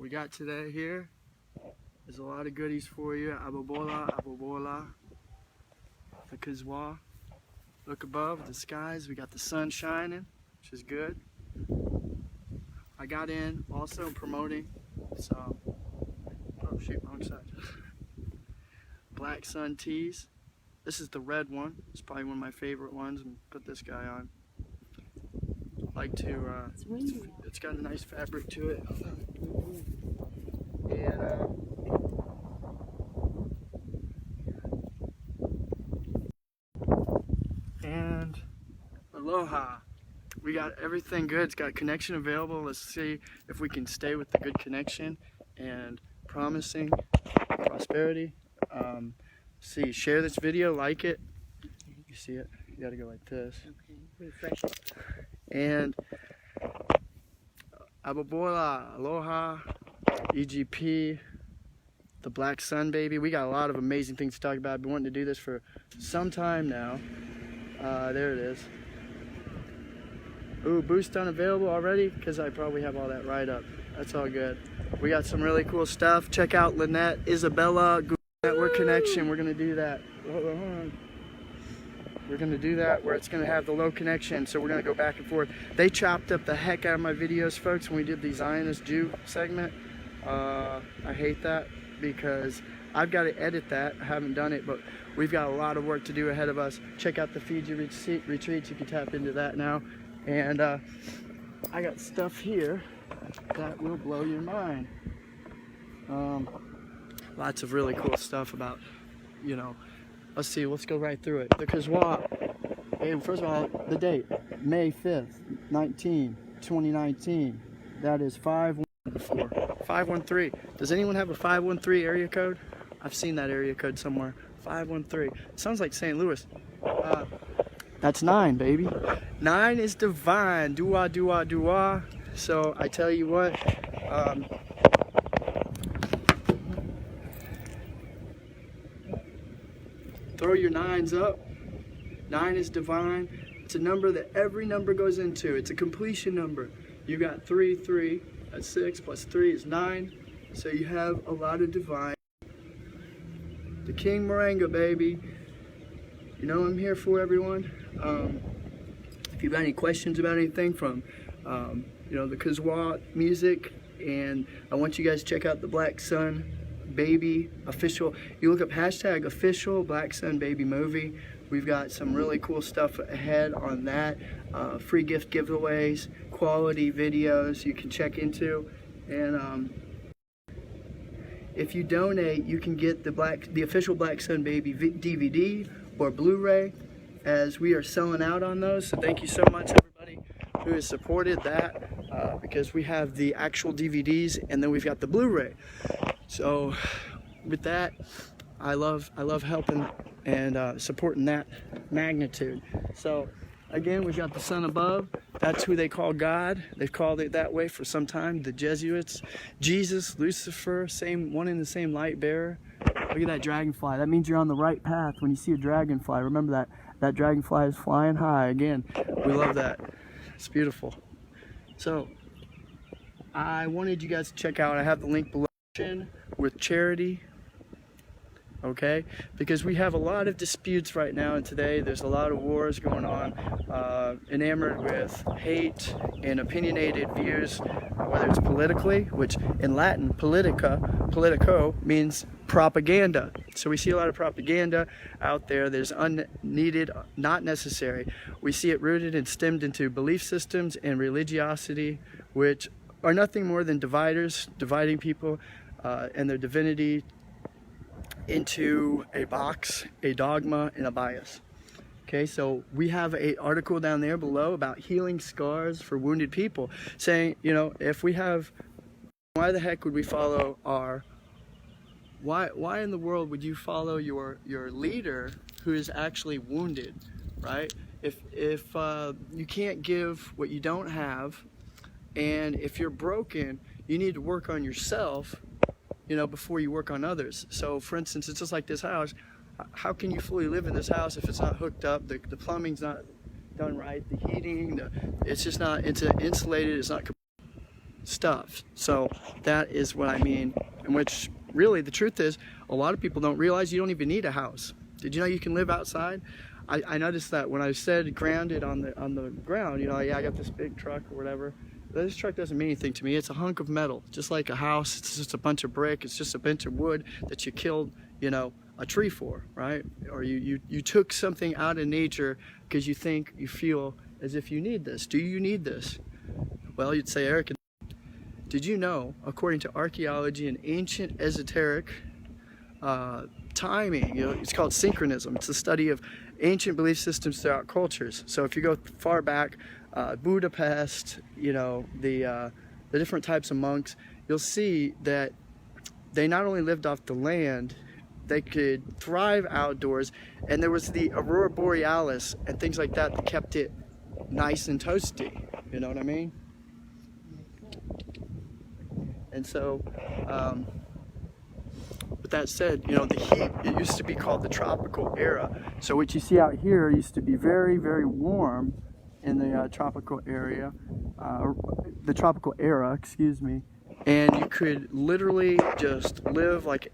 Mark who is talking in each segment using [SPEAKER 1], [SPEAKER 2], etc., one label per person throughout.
[SPEAKER 1] we got today here. There's a lot of goodies for you. Abbabolla, the Kazwa. Look above the skies. We got the sun shining, which is good. I got in also promoting some, oh shoot, wrong side. Black Sun tees. This is the red one. It's probably one of my favorite ones, and put this guy on. Like to, it's got a nice fabric to it. And aloha. We got everything good. It's got connection available. Let's see if we can stay with the good connection and promising prosperity. See, share this video, like it. You see it? You gotta go like this.
[SPEAKER 2] Okay, refresh it.
[SPEAKER 1] And Abbabolla, aloha, EGP, the Black Sun baby. We got a lot of amazing things to talk about. I've been wanting to do this for some time now. There it is. Ooh, boost unavailable already? Because I probably have all that right up. That's all good. We got some really cool stuff. Check out Lynette, Isabella, Google Network Connection. We're going to do that. Hold on. We're going to do that where it's going to have the low connection. So we're going to go back and forth. They chopped up the heck out of my videos, folks, when we did the Zionist Jew segment. I hate that because I've got to edit that. I haven't done it, but we've got a lot of work to do ahead of us. Check out the Fiji retreats. You can tap into that now. And I got stuff here that will blow your mind. Lots of really cool stuff about, you know, let's see, let's go right through it. The Kazwa, and first of all, the date, May 5th, 2019. That is 513. Does anyone have a 513 area code? I've seen that area code somewhere. 513. It sounds like St. Louis. That's 9, baby. 9 is divine. Dua, dua, dua. So I tell you what, throw your 9s up. 9 is divine. It's a number that every number goes into. It's a completion number. You got 3, 3. That's 6 plus 3 is 9. So you have a lot of divine. The King Moringa, baby. You know I'm here for, everyone. If you've got any questions about anything from, you know, the Kazwa music, and I want you guys to check out the Black Sun Baby official. You look up hashtag official Black Sun Baby movie. We've got some really cool stuff ahead on that. Free gift giveaways, quality videos you can check into, and if you donate, you can get the official Black Sun Baby DVD or Blu-ray, as we are selling out on those. So thank you so much, everybody who has supported that, because we have the actual DVDs and then we've got the Blu-ray. So with that, I love helping and supporting that magnitude. So again, we've got the sun above. That's who they call God. They've called it that way for some time. The Jesuits, Jesus, Lucifer, same one in the same light bearer. Look at that dragonfly. That means you're on the right path when you see a dragonfly. Remember that. That dragonfly is flying high. Again, we love that. It's beautiful. So, I wanted you guys to check out, I have the link below, with charity. Okay? Because we have a lot of disputes right now, and today there's a lot of wars going on, enamored with hate and opinionated views, whether it's politically, which in Latin, politico means propaganda. So we see a lot of propaganda out there. There's unneeded, not necessary. We see it rooted and stemmed into belief systems and religiosity, which are nothing more than dividers, dividing people and their divinity into a box, a dogma, and a bias. Okay, so we have an article down there below about healing scars for wounded people, saying, you know, if we have, why the heck would we follow why in the world would you follow your leader who is actually wounded, right? If you can't give what you don't have, and if you're broken, you need to work on yourself, you know, before you work on others. So for instance, it's just like this house. How can you fully live in this house if it's not hooked up, the plumbing's not done right, the heating, it's just not, it's insulated, it's not. stuff. So that is what I mean, in which really the truth is a lot of people don't realize you don't even need a house. Did you know you can live outside? I noticed that when I said grounded on the ground, you know, yeah, I got this big truck or whatever. This truck doesn't mean anything to me. It's a hunk of metal, just like a house. It's just a bunch of brick. It's just a bunch of wood that you killed, you know, a tree for, right? Or you took something out of nature because you feel as if you need this. Do you need this? Well, you'd say, Eric, did you know, according to archaeology and ancient esoteric timing, you know, it's called synchronism. It's the study of ancient belief systems throughout cultures. So if you go far back, Budapest, you know, the different types of monks, you'll see that they not only lived off the land, they could thrive outdoors, and there was the aurora borealis and things like that that kept it nice and toasty. You know what I mean? And so, with that said, you know, the heat, it used to be called the tropical era. So what you see out here used to be very, very warm in the tropical area, the tropical era, excuse me, and you could literally just live like,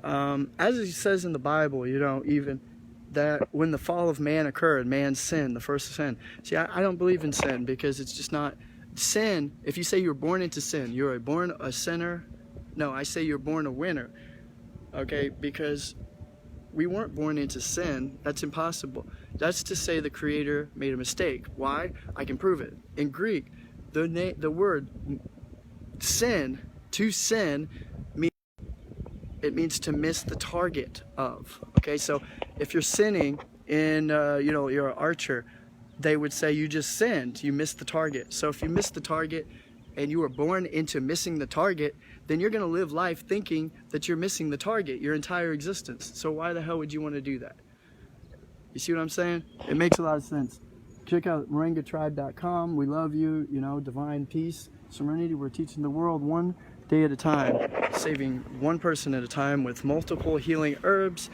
[SPEAKER 1] as it says in the Bible, you know, even that when the fall of man occurred, man sinned, the first sin. See, I don't believe in sin because it's just not sin. If you say you're born into sin, you're born a sinner. No, I say you're born a winner. Okay, because we weren't born into sin. That's impossible. That's to say the Creator made a mistake. Why? I can prove it. In Greek, the word sin, to sin, means to miss the target of. Okay, so if you're sinning in, you know, you're an archer, they would say you just sinned, you missed the target. So if you missed the target and you were born into missing the target, then you're going to live life thinking that you're missing the target your entire existence. So why the hell would you want to do that? You see what I'm saying? It makes a lot of sense. Check out moringatribe.com. We love you, you know, divine peace, serenity. We're teaching the world one day at a time, saving one person at a time with multiple healing herbs,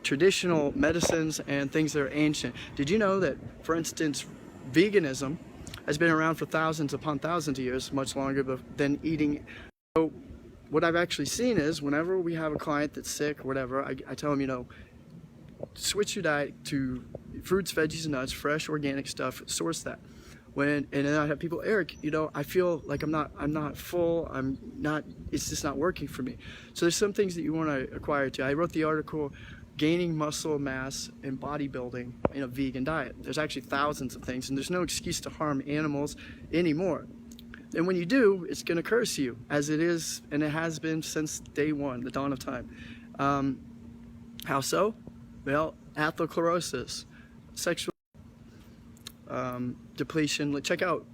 [SPEAKER 1] traditional medicines, and things that are ancient. Did you know that, for instance, veganism has been around for thousands upon thousands of years, much longer than eating? So what I've actually seen is whenever we have a client that's sick or whatever, I tell them, you know, switch your diet to fruits, veggies, and nuts, fresh, organic stuff, source that. And then I have people, Eric, you know, I feel like I'm not full, it's just not working for me. So there's some things that you want to acquire too. I wrote the article, Gaining Muscle Mass and Bodybuilding in a Vegan Diet. There's actually thousands of things, and there's no excuse to harm animals anymore. And when you do, it's going to curse you, as it is, and it has been since day one, the dawn of time. How so? Well, atherosclerosis, sexual depletion. Check out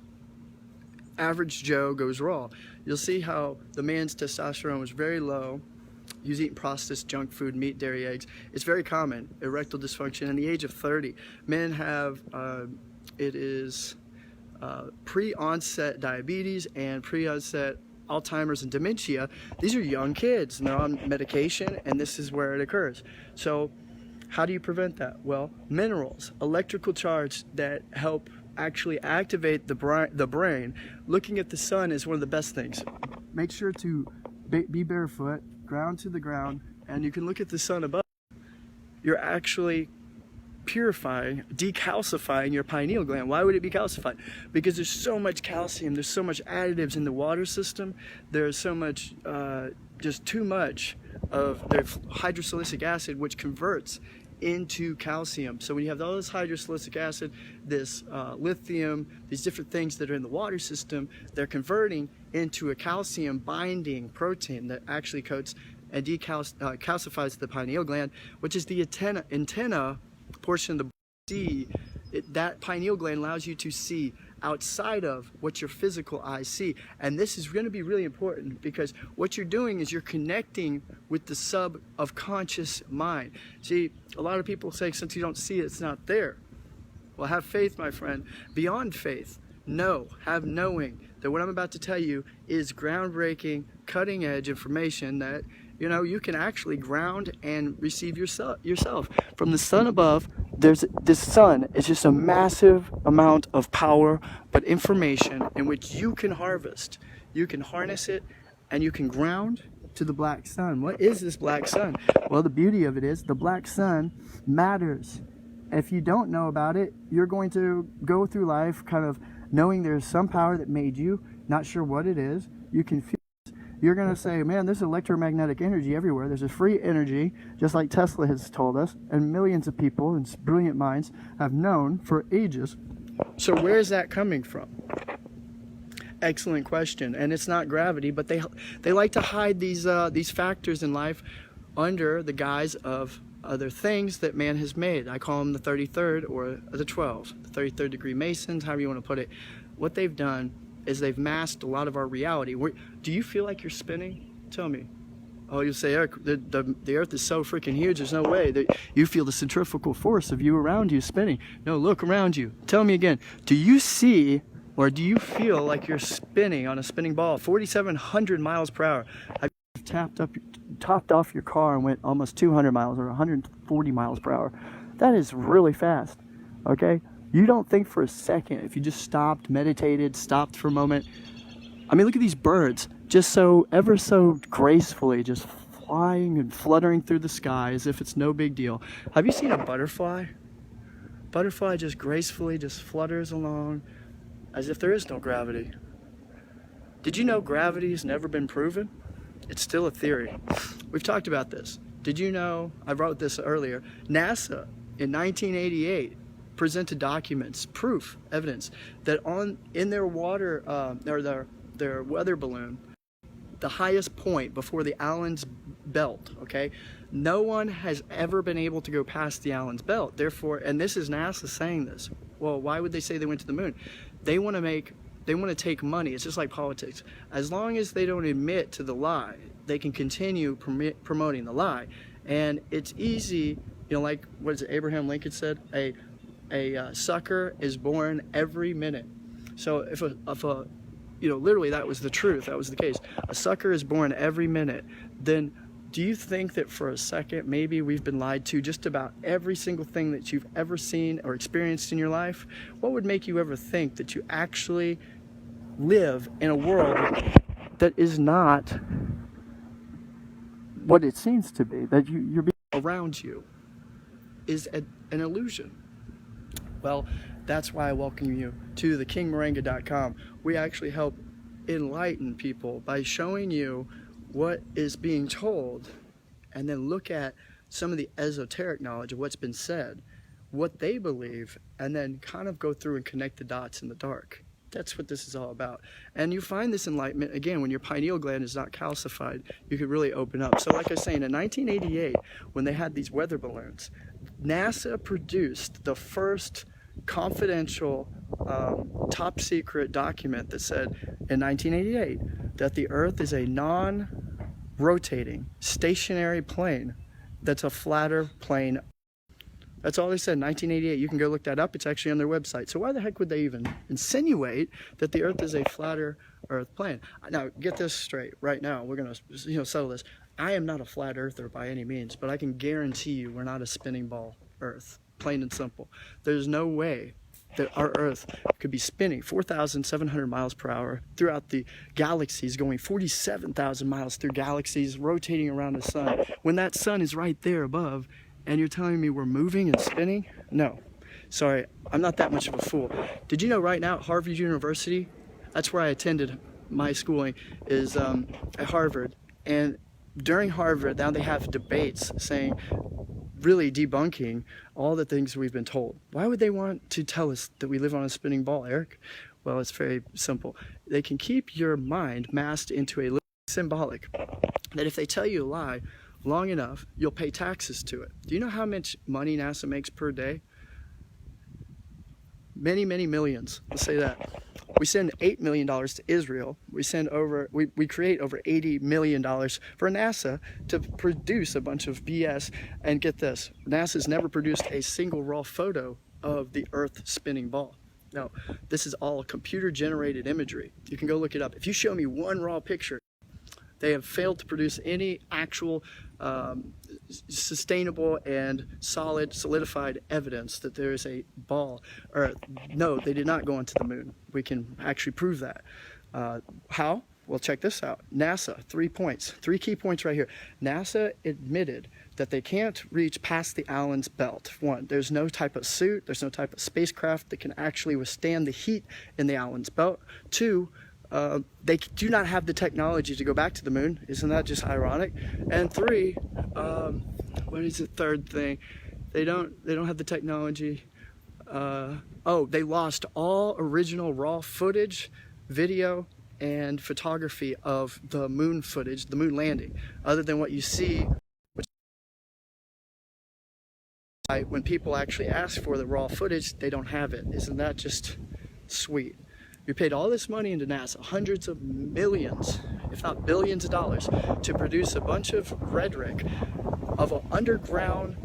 [SPEAKER 1] Average Joe Goes Raw. You'll see how the man's testosterone was very low. He was eating processed junk food, meat, dairy, eggs. It's very common, erectile dysfunction. In the age of 30, men have, pre-onset diabetes and pre-onset Alzheimer's and dementia. These are young kids, and they're on medication, and this is where it occurs. So how do you prevent that? Well, minerals, electrical charge that help actually activate the brain. Looking at the sun is one of the best things. Make sure to be barefoot, ground to the ground, and you can look at the sun above. You're actually purifying, decalcifying your pineal gland. Why would it be calcified? Because there's so much calcium, there's so much additives in the water system, there's so much, just too much of the hydrosilicic acid, which converts into calcium. So when you have all this hydrosilicic acid, this lithium, these different things that are in the water system, they're converting into a calcium binding protein that actually coats and calcifies the pineal gland, which is the antenna portion of the that pineal gland allows you to see outside of what your physical eyes see. And this is going to be really important, because what you're doing is you're connecting with the subconscious mind. See, a lot of people say, since you don't see it, it's not there. Well, have faith, my friend. Beyond faith, have knowing that what I'm about to tell you is groundbreaking, cutting edge information that, you know, you can actually ground and receive yourself from the sun above this sun is just a massive amount of power, but information in which you can harvest. You can harness it, and you can ground to the black sun. What is this black sun? Well, the beauty of it is the black sun matters. If you don't know about it, you're going to go through life kind of knowing there's some power that made you, not sure what it is. You can feel it. You're going to say, man, there's electromagnetic energy everywhere. There's a free energy, just like Tesla has told us, and millions of people and brilliant minds have known for ages. So where is that coming from? Excellent question. And it's not gravity, but they like to hide these factors in life under the guise of other things that man has made. I call them the 33rd or the 12, the 33rd degree Masons, however you want to put it. What they've done is they've masked a lot of our reality. Do you feel like you're spinning? Tell me. Oh, you'll say, Eric, the earth is so freaking huge, there's no way that you feel the centrifugal force of you around you spinning. No, look around you. Tell me again, do you see or do you feel like you're spinning on a spinning ball, 4,700 miles per hour? Have you topped off your car and went almost 200 miles or 140 miles per hour? That is really fast, okay? You don't think for a second, if you just stopped, meditated, stopped for a moment. I mean, look at these birds, just ever so gracefully, just flying and fluttering through the sky as if it's no big deal. Have you seen a butterfly? Butterfly just gracefully just flutters along as if there is no gravity. Did you know gravity has never been proven? It's still a theory. We've talked about this. Did you know, I wrote this earlier, NASA in 1988 presented documents, proof, evidence, that in their water, or their weather balloon, the highest point before the Allen's belt, okay? No one has ever been able to go past the Allen's belt. Therefore, and this is NASA saying this. Well, why would they say they went to the moon? They want to take money. It's just like politics. As long as they don't admit to the lie, they can continue promoting the lie. And it's easy, you know, like what is it, Abraham Lincoln said, a sucker is born every minute. So if a you know, literally that was the truth, that was the case. A sucker is born every minute. Then do you think that for a second maybe we've been lied to just about every single thing that you've ever seen or experienced in your life? What would make you ever think that you actually live in a world that is not what it seems to be, that you're being around you is an illusion? Well, that's why I welcome you to thekingmoringa.com. We actually help enlighten people by showing you what is being told, and then look at some of the esoteric knowledge of what's been said, what they believe, and then kind of go through and connect the dots in the dark. That's what this is all about. And you find this enlightenment, again, when your pineal gland is not calcified, you can really open up. So like I was saying, in 1988, when they had these weather balloons, NASA produced the first confidential, top secret document that said in 1988 that the Earth is a non-rotating, stationary plane that's a flatter plane. That's all they said in 1988. You can go look that up. It's actually on their website. So why the heck would they even insinuate that the Earth is a flatter Earth plane? Now, get this straight right now. We're going to settle this. I am not a flat earther by any means, but I can guarantee you we're not a spinning ball Earth. Plain and simple. There's no way that our Earth could be spinning 4,700 miles per hour throughout the galaxies, going 47,000 miles through galaxies, rotating around the sun, when that sun is right there above, and you're telling me we're moving and spinning? No. Sorry, I'm not that much of a fool. Did you know right now at Harvard University, that's where I attended my schooling, is at Harvard, and during Harvard, now they have debates saying, really debunking all the things we've been told. Why would they want to tell us that we live on a spinning ball, Eric? Well, it's very simple. They can keep your mind masked into a little symbolic, that if they tell you a lie long enough, you'll pay taxes to it. Do you know how much money NASA makes per day? Many, many millions. Let's say that. We send $8 million to Israel. We create over $80 million for NASA to produce a bunch of BS. And get this, NASA's never produced a single raw photo of the Earth spinning ball. No, this is all computer-generated imagery. You can go look it up. If you show me one raw picture, They have failed to produce any actual sustainable and solidified evidence that there is a ball, or no, they did not go onto the moon. We can actually prove that. How? Well, check this out. NASA, 3 points, 3 key points right here. NASA admitted that they can't reach past the Allen's belt. One, there's no type of suit, there's no type of spacecraft that can actually withstand the heat in the Allen's belt. Two, they do not have the technology to go back to the moon. Isn't that just ironic? And three, what is the third thing? They don't have the technology. Oh, they lost all original raw footage, video, and photography of the moon footage, the moon landing, other than what you see when people actually ask for the raw footage. They don't have it. Isn't that just sweet? You paid all this money into NASA, hundreds of millions, if not billions of dollars, to produce a bunch of rhetoric of underground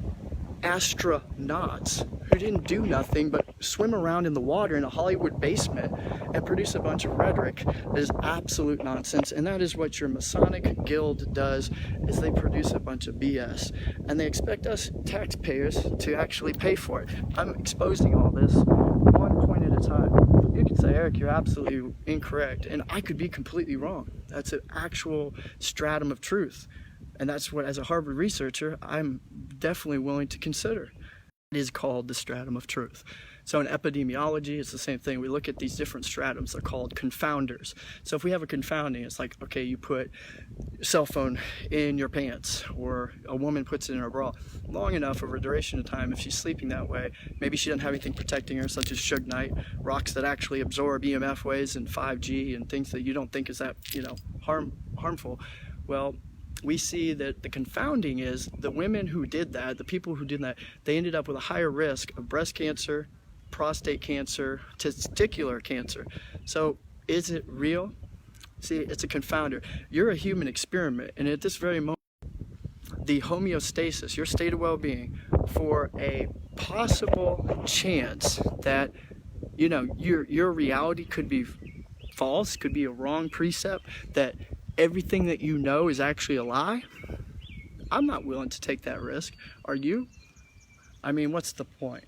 [SPEAKER 1] astronauts who didn't do nothing but swim around in the water in a Hollywood basement and produce a bunch of rhetoric that is absolute nonsense. And that is what your Masonic guild does, is they produce a bunch of BS and they expect us taxpayers to actually pay for it. I'm exposing all this one point at a time. You can say, Eric, you're absolutely incorrect, and I could be completely wrong. That's an actual stratum of truth. And that's what, as a Harvard researcher, I'm definitely willing to consider. It is called the stratum of truth. So in epidemiology, it's the same thing. We look at these different stratums. They're called confounders. So if we have a confounding, it's like, okay, you put your cell phone in your pants, or a woman puts it in her bra. Long enough over a duration of time, if she's sleeping that way, maybe she doesn't have anything protecting her, such as Suge Knight, rocks that actually absorb EMF waves and 5G and things that you don't think is that, harmful. Well, we see that the confounding is the women who did that, the people who did that, they ended up with a higher risk of breast cancer, prostate cancer, testicular cancer. So is it real? See, it's a confounder. You're a human experiment, and at this very moment, the homeostasis, your state of well-being, for a possible chance that, your reality could be false, could be a wrong precept, that everything that you know is actually a lie. I'm not willing to take that risk. Are you? I mean, what's the point?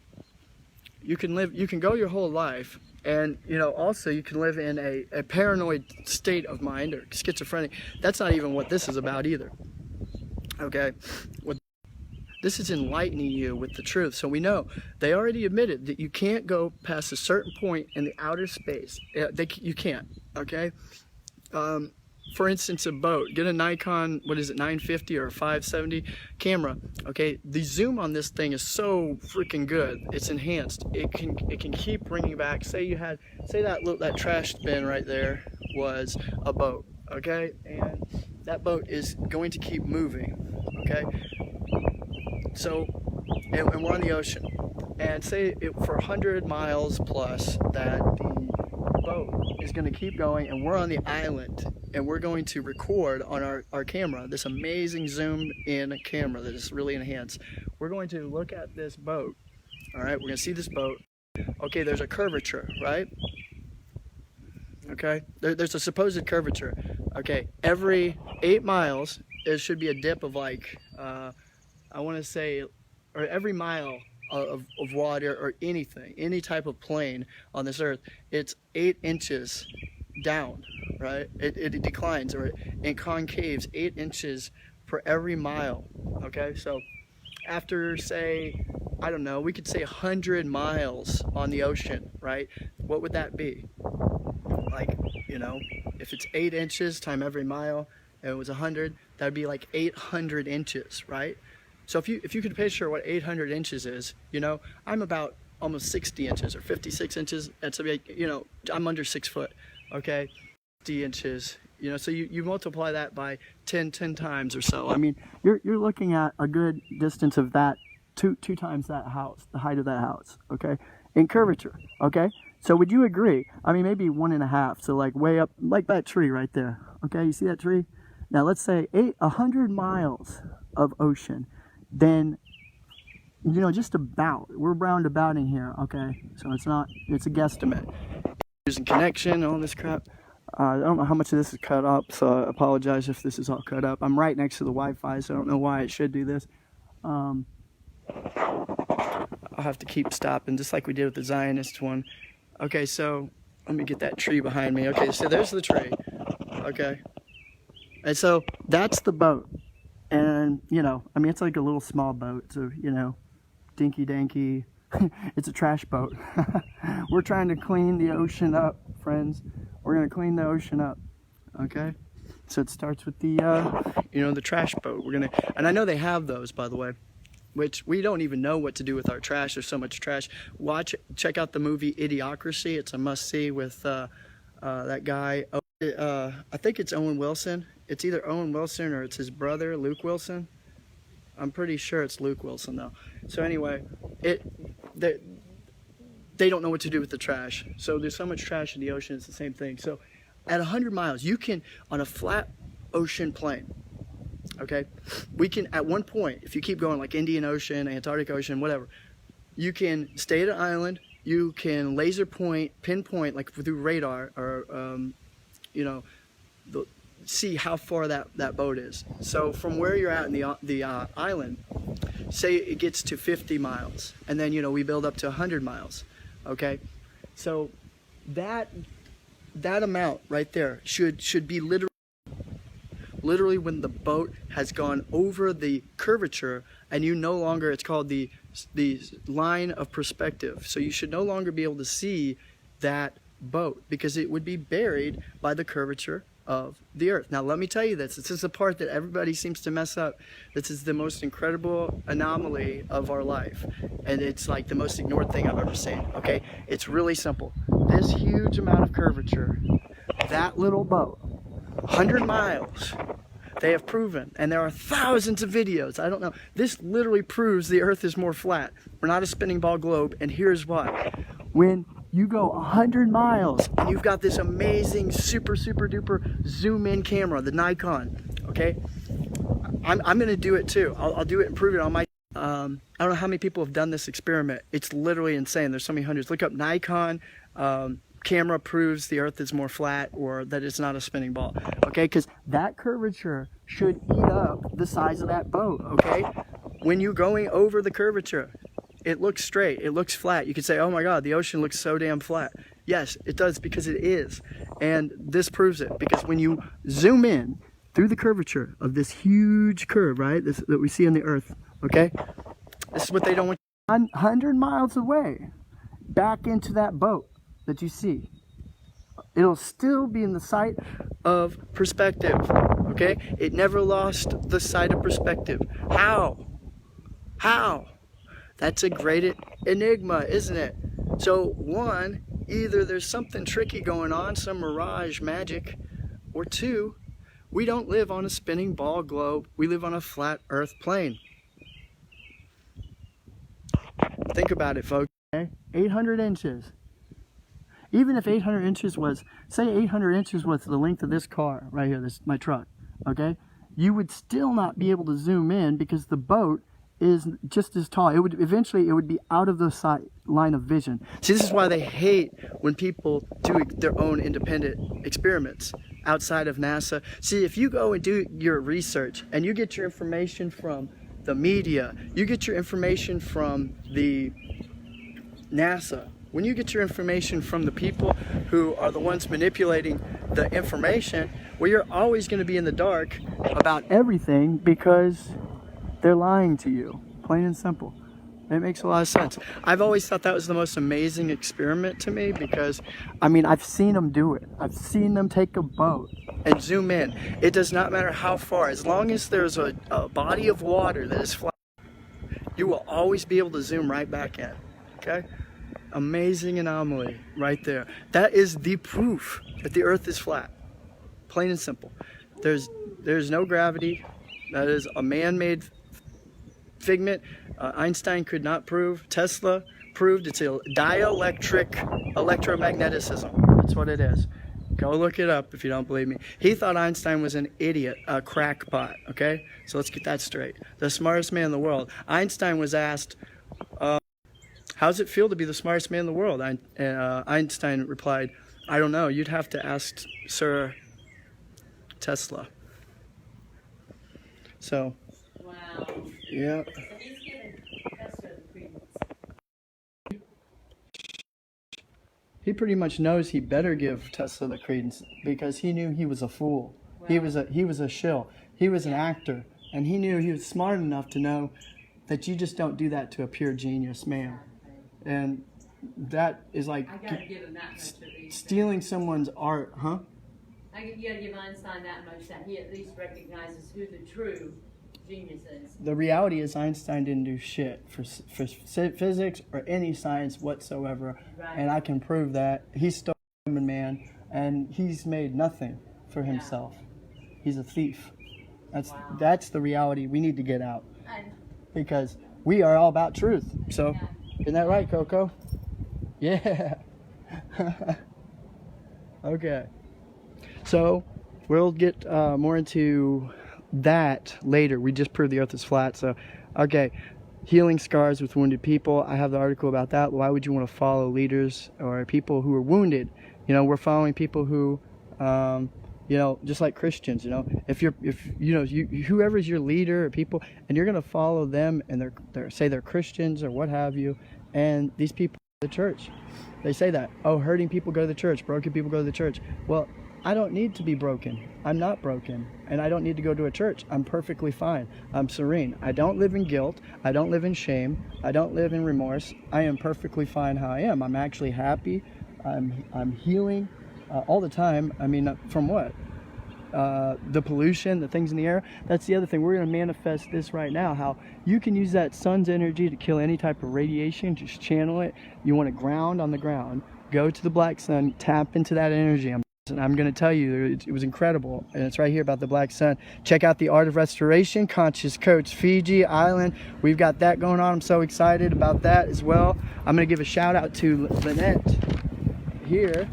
[SPEAKER 1] You can go your whole life, and also you can live in a paranoid state of mind, or schizophrenic. That's not even what this is about either. Okay? This is enlightening you with the truth. So we know they already admitted that you can't go past a certain point in the outer space. You can't. Okay? For instance, a boat. Get a Nikon, 950 or a 570 camera. Okay, the zoom on this thing is so freaking good. It's enhanced. It can keep bringing back. Say that trash bin right there was a boat. Okay, and that boat is going to keep moving. Okay, so and we're on the ocean, and say for 100 miles plus that the boat is going to keep going, and we're on the island, and we're going to record on our camera, this amazing zoom in camera that is really enhanced. We're going to look at this boat. All right, we're going to see this boat. Okay, there's a curvature, right? Okay, there's a supposed curvature. Okay, every 8 miles, there should be a dip of or every mile of water or anything, any type of plane on this earth, it's 8 inches down, right? It declines, or it concaves 8 inches for every mile. Okay, so after, say, I don't know, we could say 100 miles on the ocean, right? What would that be? Like, if it's 8 inches times every mile, and it was 100, that'd be like 800 inches, right? So if you could picture what 800 inches is, I'm about almost 60 inches or 56 inches. That's, I'm under 6 foot, okay? 50 inches, so you multiply that by 10 times or so. I mean, you're looking at a good distance of that, two times that house, the height of that house, okay? In curvature, okay? So would you agree? I mean, maybe 1.5, so like way up, like that tree right there, okay? You see that tree? Now let's say 100 miles of ocean. Then, just about, we're roundabouting here, okay? So it's a guesstimate. Using connection and all this crap. I don't know how much of this is cut up, so I apologize if this is all cut up. I'm right next to the Wi-Fi, so I don't know why it should do this. I'll have to keep stopping, just like we did with the Zionist one. Okay, so let me get that tree behind me. Okay, so there's the tree. Okay. And so that's the boat. And, you know, I mean, it's like a little small boat. So, you know, dinky-danky. It's a trash boat. We're trying to clean the ocean up, friends. We're going to clean the ocean up. Okay? So it starts with the, you know, the trash boat. We're going to, and I know they have those, by the way, which we don't even know what to do with our trash. There's so much trash. Check out the movie Idiocracy. It's a must-see with that guy. I think it's Owen Wilson. It's either Owen Wilson or it's his brother, Luke Wilson. I'm pretty sure it's Luke Wilson, though. So anyway, they don't know what to do with the trash. So there's so much trash in the ocean, it's the same thing. So at 100 miles, you can, on a flat ocean plain, okay, we can, at one point, if you keep going, like Indian Ocean, Antarctic Ocean, whatever, you can stay at an island, you can laser point, pinpoint, like through radar, or, you know, see how far that boat is. So from where you're at in the island, say it gets to 50 miles, and then, you know, we build up to 100 miles, okay? So that amount right there should be literally when the boat has gone over the curvature, and you no longer, it's called the line of perspective. So you should no longer be able to see that boat because it would be buried by the curvature of the earth. Now let me tell you this is the part that everybody seems to mess up. This is the most incredible anomaly of our life, and it's like the most ignored thing I've ever seen. Okay, it's really simple. This huge amount of curvature, that little boat, 100 miles, they have proven, and there are thousands of videos, I don't know, this literally proves the earth is more flat. We're not a spinning ball globe, and here's why. When you go 100 miles and you've got this amazing super duper zoom in camera, the Nikon, okay? I'm gonna do it too. I'll do it and prove it on my, I don't know how many people have done this experiment. It's literally insane. There's so many hundreds. Look up Nikon, camera proves the earth is more flat or that it's not a spinning ball, okay? Because that curvature should eat up the size of that boat, okay? When you're going over the curvature, it looks straight, it looks flat. You could say, oh my God, the ocean looks so damn flat. Yes, it does, because it is. And this proves it, because when you zoom in through the curvature of this huge curve, right, that we see on the earth, okay? This is what they don't want you 100 miles away, back into that boat that you see. It'll still be in the sight of perspective, okay? It never lost the sight of perspective. How? How? That's a great enigma, isn't it? So one, either there's something tricky going on, some mirage magic, or two, we don't live on a spinning ball globe. We live on a flat earth plane. Think about it, folks. Okay? 800 inches. Even if 800 inches was, say 800 inches was the length of this car right here, my truck, okay? You would still not be able to zoom in because the boat is just as tall. It would be out of the line of vision. See, this is why they hate when people do their own independent experiments outside of NASA. See, if you go and do your research and you get your information from the media, you get your information from the NASA, when you get your information from the people who are the ones manipulating the information, well, you're always going to be in the dark about everything because they're lying to you, plain and simple. It makes a lot of sense. I've always thought that was the most amazing experiment to me because, I mean, I've seen them do it. I've seen them take a boat and zoom in. It does not matter how far. As long as there's a body of water that is flat, you will always be able to zoom right back in, okay? Amazing anomaly right there. That is the proof that the earth is flat, plain and simple. There's no gravity. That is a man-made figment. Einstein could not prove. Tesla proved it's a dielectric electromagnetism. That's what it is. Go look it up if you don't believe me. He thought Einstein was an idiot, a crackpot, okay? So let's get that straight. The smartest man in the world. Einstein was asked, how does it feel to be the smartest man in the world? Einstein replied, I don't know. You'd have to ask Sir Tesla. So.
[SPEAKER 2] Wow.
[SPEAKER 1] Yeah.
[SPEAKER 2] So he's giving Tesla the credence.
[SPEAKER 1] He pretty much knows he better give Tesla the credence because he knew he was a fool.
[SPEAKER 2] Wow.
[SPEAKER 1] He was a shill. He was an actor, and he knew he was smart enough to know that you just don't do that to a pure genius man. And that is like
[SPEAKER 2] I gotta give him that much at least.
[SPEAKER 1] stealing someone's art, huh?
[SPEAKER 2] You gotta give Einstein that much, that he at least recognizes who the true genius is.
[SPEAKER 1] The reality is Einstein didn't do shit for physics or any science whatsoever,
[SPEAKER 2] Right.
[SPEAKER 1] and I can prove that. He's still a human man, and he's made nothing for himself. He's a thief. That's the reality we need to get out, because we are all about truth. So, isn't that right, Coco? Yeah. Okay. So, we'll get more into that later. We just proved the earth is flat. So, okay. Healing scars with wounded people. I have the article about that. Why would you want to follow leaders or people who are wounded? You know, we're following people who, you know, just like Christians, you know, if whoever's your leader or people, and you're going to follow them, and they're Christians or what have you, and these people go to the church. They say that, oh, hurting people go to the church, broken people go to the church. Well, I don't need to be broken. I'm not broken, and I don't need to go to a church. I'm perfectly fine. I'm serene. I don't live in guilt. I don't live in shame. I don't live in remorse. I am perfectly fine how I am. I'm actually happy. I'm healing all the time. I mean, from what? The pollution, the things in the air. That's the other thing. We're going to manifest this right now, how you can use that sun's energy to kill any type of radiation. Just channel it. You want to ground on the ground. Go to the black sun. Tap into that energy. I'm going to tell you, it was incredible, and it's right here about the black sun. Check out the Art of Restoration, Conscious Coach Fiji Island. We've got that going on. I'm so excited about that as well. I'm going to give a shout out to Lynette here.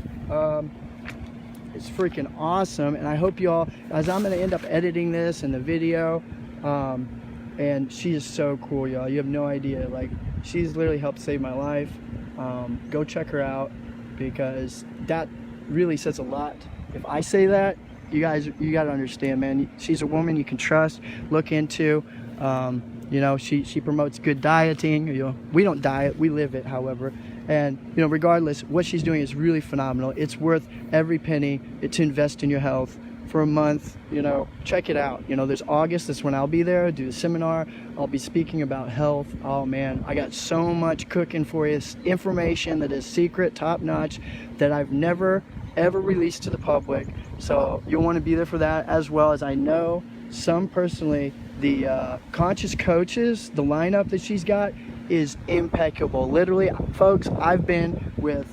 [SPEAKER 1] It's freaking awesome, and I hope you all, as I'm going to end up editing this and the video, and she is so cool, y'all. You have no idea. Like, she's literally helped save my life. Go check her out, because that really says a lot. If I say that, you got to understand, man. She's a woman you can trust, look into. You know, she promotes good dieting. You know, we don't diet, we live it, however. And, you know, regardless, what she's doing is really phenomenal. It's worth every penny to invest in your health for a month. You know, check it out. You know, there's August, that's when I'll be there, do the seminar. I'll be speaking about health. Oh man, I got so much cooking for you. Information that is secret, top notch, that I've never ever released to the public. So you'll want to be there for that, as well as I know some personally. The conscious coaches, the lineup that she's got is impeccable. Literally, folks, I've been with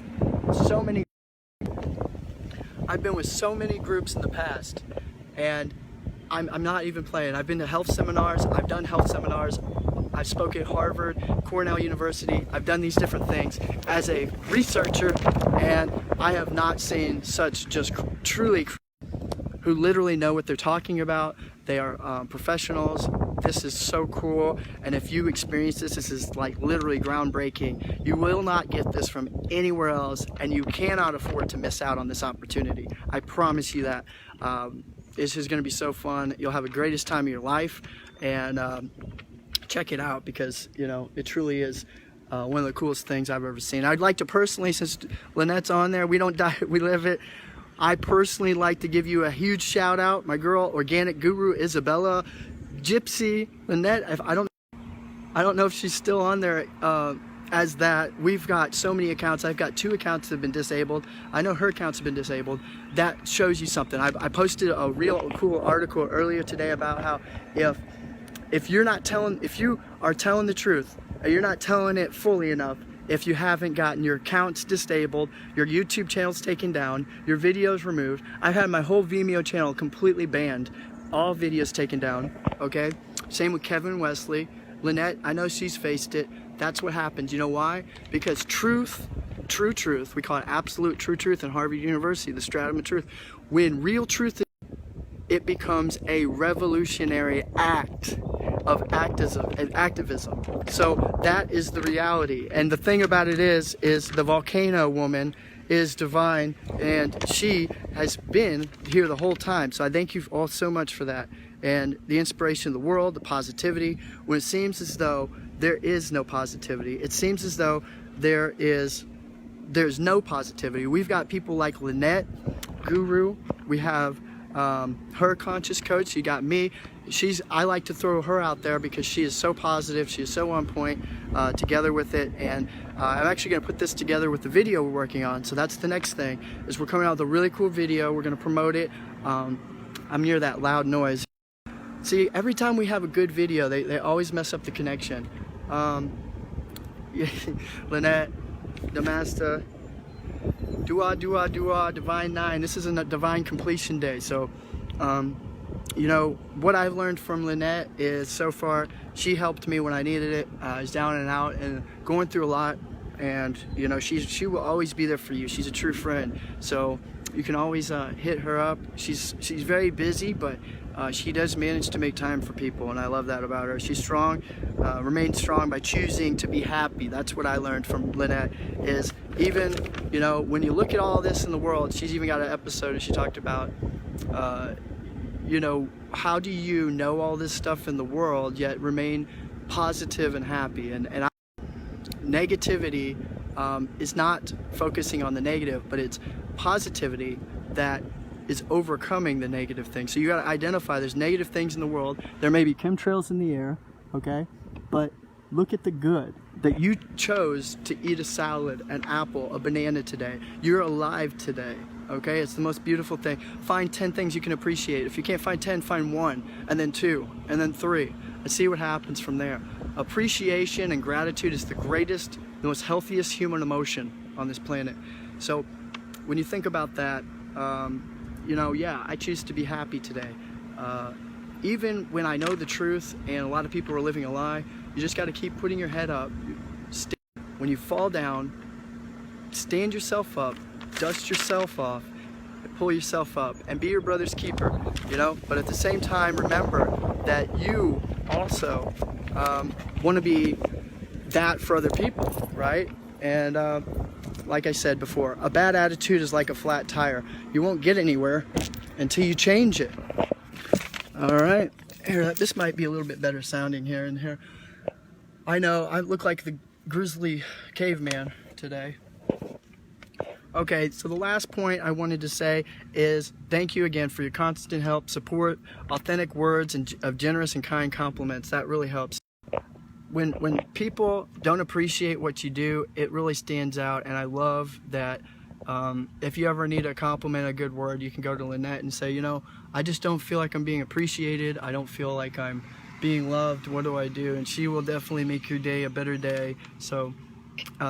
[SPEAKER 1] so many groups in the past, and I'm not even playing. I've been to health seminars, I've done health seminars, I've spoken at Harvard, Cornell University. I've done these different things as a researcher, and I have not seen such just truly who literally know what they're talking about. They are professionals. This is so cool, and if you experience this, this is like literally groundbreaking. You will not get this from anywhere else, and you cannot afford to miss out on this opportunity. I promise you that. This is going to be so fun. You'll have the greatest time of your life, and check it out, because, you know, it truly is one of the coolest things I've ever seen. I'd like to personally, since Lynette's on there, we don't die, we live it. I personally like to give you a huge shout out. My girl, Organic Guru Isabella, Gypsy, Lynette. I don't know if she's still on there as that. We've got so many accounts. I've got 2 accounts that have been disabled. I know her accounts have been disabled. That shows you something. I posted a real cool article earlier today about how if you are telling the truth, or you're not telling it fully enough, if you haven't gotten your accounts disabled, your YouTube channels taken down, your videos removed. I've had my whole Vimeo channel completely banned, all videos taken down, okay? Same with Kevin Wesley. Lynette, I know she's faced it. That's what happens. You know why? Because truth, true truth, we call it absolute true truth in Harvard University, the stratum of truth. When real truth is, it becomes a revolutionary act of activism. So that is the reality. And the thing about it is the volcano woman is Divine, and she has been here the whole time. So I thank you all so much for that. And the inspiration of the world, the positivity, when it seems as though there is no positivity, it seems as though there's no positivity. We've got people like Lynette, Guru, we have her conscious coach, you got me. I like to throw her out there because she is so positive, she is so on point, together with it, and I'm actually going to put this together with the video we're working on. So that's the next thing, is we're coming out with a really cool video. We're going to promote it. I'm near that loud noise. See, every time we have a good video, they always mess up the connection. Lynette, Damasta, Dua, Divine 9. This is a Divine Completion Day. So, you know, what I've learned from Lynette is, so far, she helped me when I needed it. I was down and out and going through a lot. And, you know, she will always be there for you. She's a true friend. So you can always hit her up. She's very busy, but she does manage to make time for people, and I love that about her. She's strong, remains strong by choosing to be happy. That's what I learned from Lynette, is even, you know, when you look at all this in the world, she's even got an episode and she talked about, you know, how do you know all this stuff in the world yet remain positive and happy? And negativity is not focusing on the negative, but it's positivity that is overcoming the negative things. So you got to identify there's negative things in the world. There may be chemtrails in the air, okay? But look at the good, that you chose to eat a salad, an apple, a banana today. You're alive today, okay? It's the most beautiful thing. Find 10 things you can appreciate. If you can't find 10, find 1, and then 2, and then 3, and see what happens from there. Appreciation and gratitude is the greatest, the most healthiest human emotion on this planet. So when you think about that, you know, yeah, I choose to be happy today. Even when I know the truth and a lot of people are living a lie, you just got to keep putting your head up. When you fall down, stand yourself up, dust yourself off, pull yourself up, and be your brother's keeper, you know? But at the same time, remember that you also want to be that for other people, right? And like I said before, a bad attitude is like a flat tire. You won't get anywhere until you change it. All right, here, this might be a little bit better sounding here and here. I know, I look like the grizzly caveman today. Okay, so the last point I wanted to say is thank you again for your constant help, support, authentic words, and of generous and kind compliments. That really helps. When people don't appreciate what you do, it really stands out, and I love that. If you ever need a compliment, a good word, you can go to Lynette and say, you know, I just don't feel like I'm being appreciated. I don't feel like I'm being loved. What do I do? And she will definitely make your day a better day. So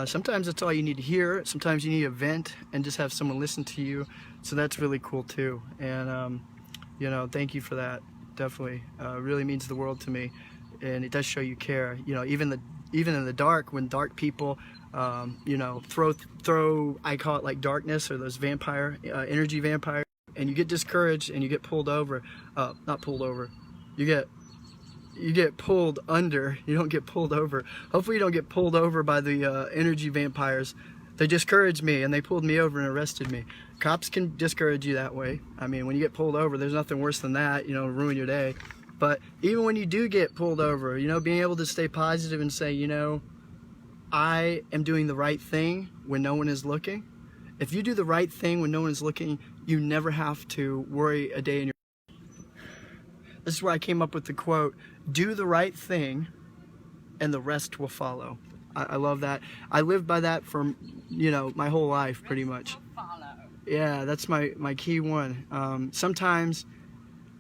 [SPEAKER 1] sometimes that's all you need to hear. Sometimes you need a vent and just have someone listen to you. So that's really cool too. And you know, thank you for that. Definitely really means the world to me. And it does show you care. You know, even in the dark, when dark people, you know, throw, I call it like darkness, or those vampire, energy vampires, and you get discouraged and you get pulled over, not pulled over, you get pulled under, you don't get pulled over. Hopefully you don't get pulled over by the energy vampires. They discouraged me and they pulled me over and arrested me. Cops can discourage you that way. I mean, when you get pulled over, there's nothing worse than that, you know, ruin your day. But even when you do get pulled over, you know, being able to stay positive and say, you know, I am doing the right thing when no one is looking. If you do the right thing when no one is looking, you never have to worry a day in your life. This is where I came up with the quote, do the right thing and the rest will follow. I love that. I lived by that for, you know, my whole life pretty much. Yeah, that's my key one. Sometimes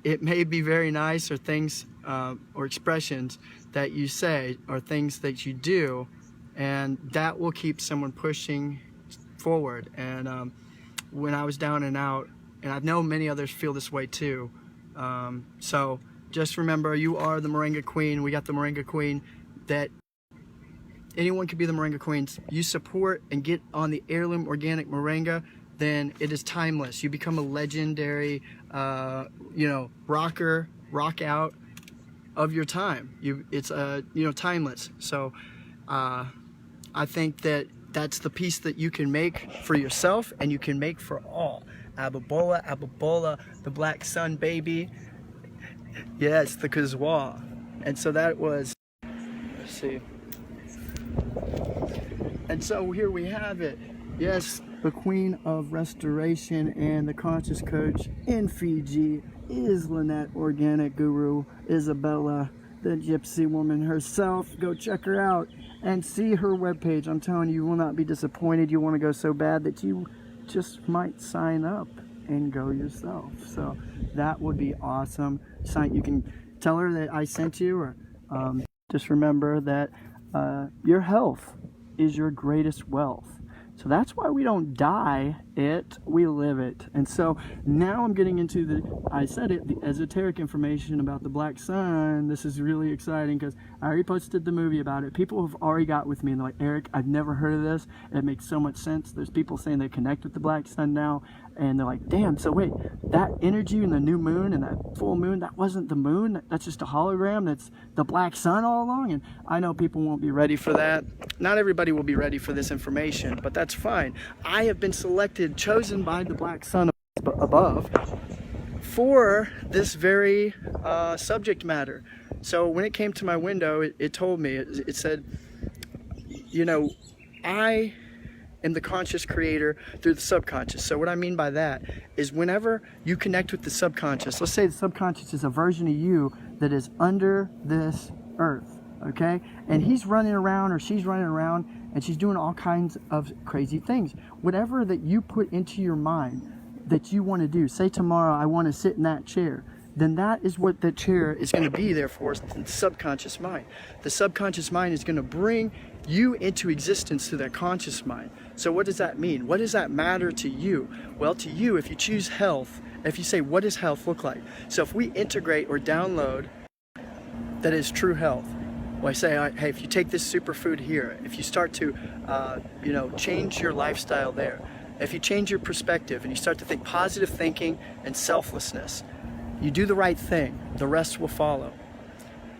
[SPEAKER 1] it may be very nice, or things or expressions that you say or things that you do, and that will keep someone pushing forward. And when I was down and out, and I know many others feel this way too, so just remember, you are the Moringa Queen. We got the Moringa Queen, that anyone could be the Moringa Queens. You support and get on the heirloom organic Moringa, then it is timeless. You become a legendary, you know, rock out of your time. It's you know, timeless. So I think that that's the peace that you can make for yourself and you can make for all. Abbabolla, Abbabolla, the black sun baby. Yes, the Kazwa. And so that was, let's see. And so here we have it. Yes, the Queen of Restoration and the conscious coach in Fiji is Lynette Organic Guru Isabella, the gypsy woman herself. Go check her out and see her webpage. I'm telling you, you will not be disappointed. You want to go so bad that you just might sign up and go yourself. So that would be awesome. You can tell her that I sent you, or just remember that your health is your greatest wealth. So that's why we don't die it, we live it. And so now I'm getting into the esoteric information about the black sun. This is really exciting because I already posted the movie about it. People have already got with me and they're like, Eric, I've never heard of this. It makes so much sense. There's people saying they connect with the black sun now, and they're like, damn, so wait, that energy in the new moon and that full moon, that wasn't the moon, that's just a hologram, that's the black sun all along. And I know people won't be ready for that. Not everybody will be ready for this information, but that's fine. I have been chosen by the black sun above for this very subject matter. So when it came to my window, it told me, it said, you know, I am the conscious creator through the subconscious. So what I mean by that is whenever you connect with the subconscious, let's say the subconscious is a version of you that is under this earth, okay? And he's running around or she's running around and she's doing all kinds of crazy things. Whatever that you put into your mind that you want to do, say tomorrow I want to sit in that chair, then that is what the chair is going to be there for, the subconscious mind. The subconscious mind is going to bring you into existence through that conscious mind. So what does that mean? What does that matter to you? Well, to you, if you choose health, if you say, what does health look like? So if we integrate or download that is true health, well, I say, hey, if you take this superfood here, if you start to, change your lifestyle there, if you change your perspective and you start to think positive thinking and selflessness, you do the right thing, the rest will follow,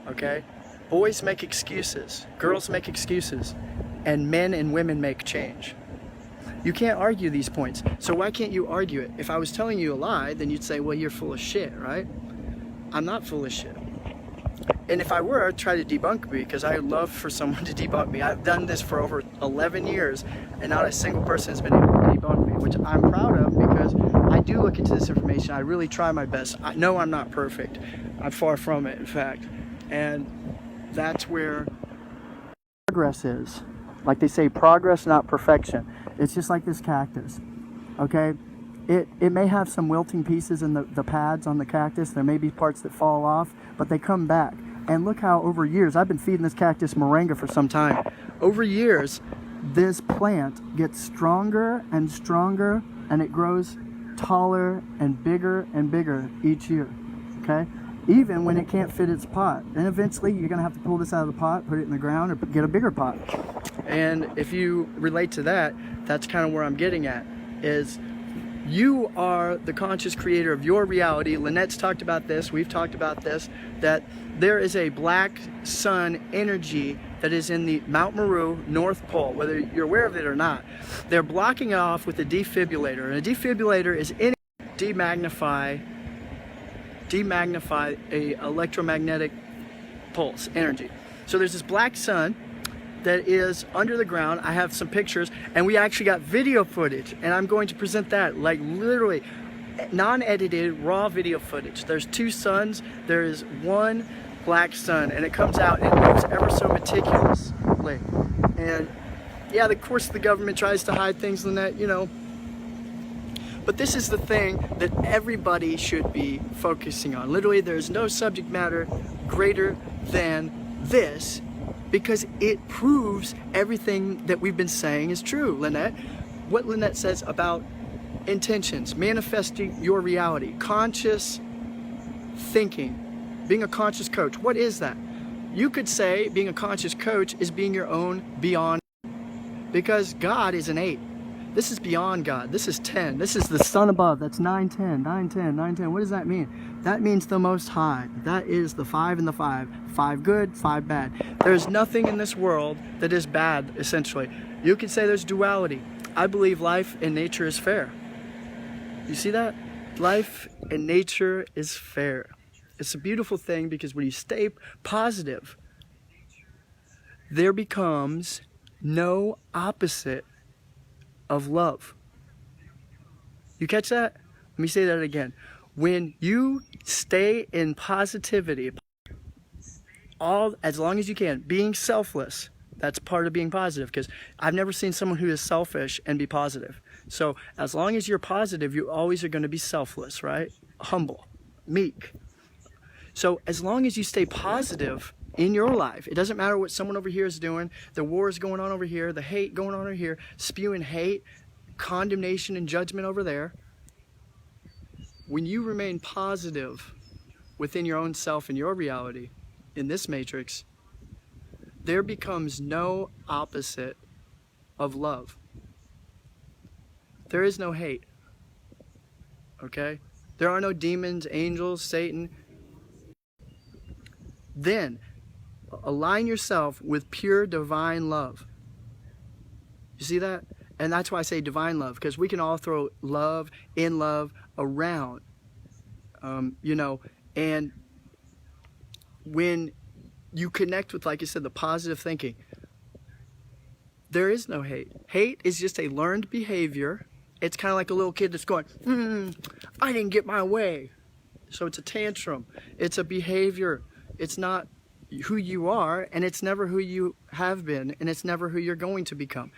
[SPEAKER 1] okay? Boys make excuses, girls make excuses, and men and women make change. You can't argue these points, so why can't you argue it? If I was telling you a lie, then you'd say, well, you're full of shit, right? I'm not full of shit. And if I were, I'd try to debunk me, because I would love for someone to debunk me. I've done this for over 11 years, and not a single person has been able to debunk me, which I'm proud of, because I do look into this information. I really try my best. I know I'm not perfect. I'm far from it, in fact. And that's where progress is. Like they say, progress, not perfection. It's just like this cactus, okay? It may have some wilting pieces in the pads on the cactus. There may be parts that fall off, but they come back. And look how over years, I've been feeding this cactus moringa for some time. Over years, this plant gets stronger and stronger, and it grows taller and bigger each year, okay? Even when it can't fit its pot. And eventually, you're gonna have to pull this out of the pot, put it in the ground, or get a bigger pot. And if you relate to that, that's kind of where I'm getting at, is you are the conscious creator of your reality. Lynette's talked about this, we've talked about this, that there is a black sun energy that is in the Mount Meru North Pole, whether you're aware of it or not. They're blocking it off with a defibrillator, and a defibrillator is in demagnify a electromagnetic pulse energy. So there's this black sun that is under the ground. I have some pictures, and we actually got video footage, and I'm going to present that, like literally non-edited raw video footage. There's two suns, there is one black sun, and it comes out and it moves ever so meticulously. And yeah, of course the government tries to hide things in that, but this is the thing that everybody should be focusing on. Literally, there's no subject matter greater than this, because it proves everything that we've been saying is true. Lynette, what Lynette says about intentions, manifesting your reality, conscious thinking, being a conscious coach. What is that? You could say being a conscious coach is being your own beyond, because God is an 8. This is beyond God. This is 10. This is the sun above. That's 9, 10, 9, 10, 9, 10. What does that mean? That means the Most High. That is the 5 and the 5. 5 good, 5 bad. There's nothing in this world that is bad, essentially. You can say there's duality. I believe life and nature is fair. You see that? Life and nature is fair. It's a beautiful thing because when you stay positive, there becomes no opposite of love. You catch that? Let me say that again. When you stay in positivity, as long as you can, being selfless, that's part of being positive, because I've never seen someone who is selfish and be positive. So as long as you're positive, you always are going to be selfless, right? Humble, meek. So as long as you stay positive in your life, it doesn't matter what someone over here is doing, the war is going on over here, the hate going on over here, spewing hate, condemnation and judgment over there. When you remain positive within your own self and your reality in this matrix, there becomes no opposite of love. There is no hate. Okay? There are no demons, angels, Satan. Then align yourself with pure divine love. You see that? And that's why I say divine love, because we can all throw love, in love, around. You know, and when you connect with, like I said, the positive thinking, there is no hate. Hate is just a learned behavior. It's kind of like a little kid that's going, I didn't get my way. So it's a tantrum. It's a behavior. It's not who you are, and it's never who you have been, and it's never who you're going to become.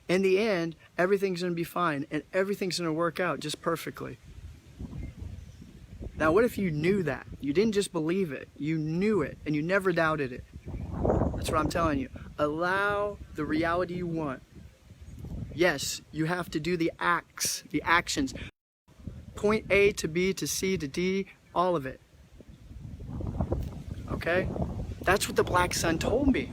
[SPEAKER 1] In the end, everything's going to be fine, and everything's going to work out just perfectly. Now, what if you knew that? You didn't just believe it. You knew it, and you never doubted it. That's what I'm telling you. Allow the reality you want. Yes, you have to do the acts, the actions. Point A to B to C to D, all of it. Okay? That's what the black sun told me.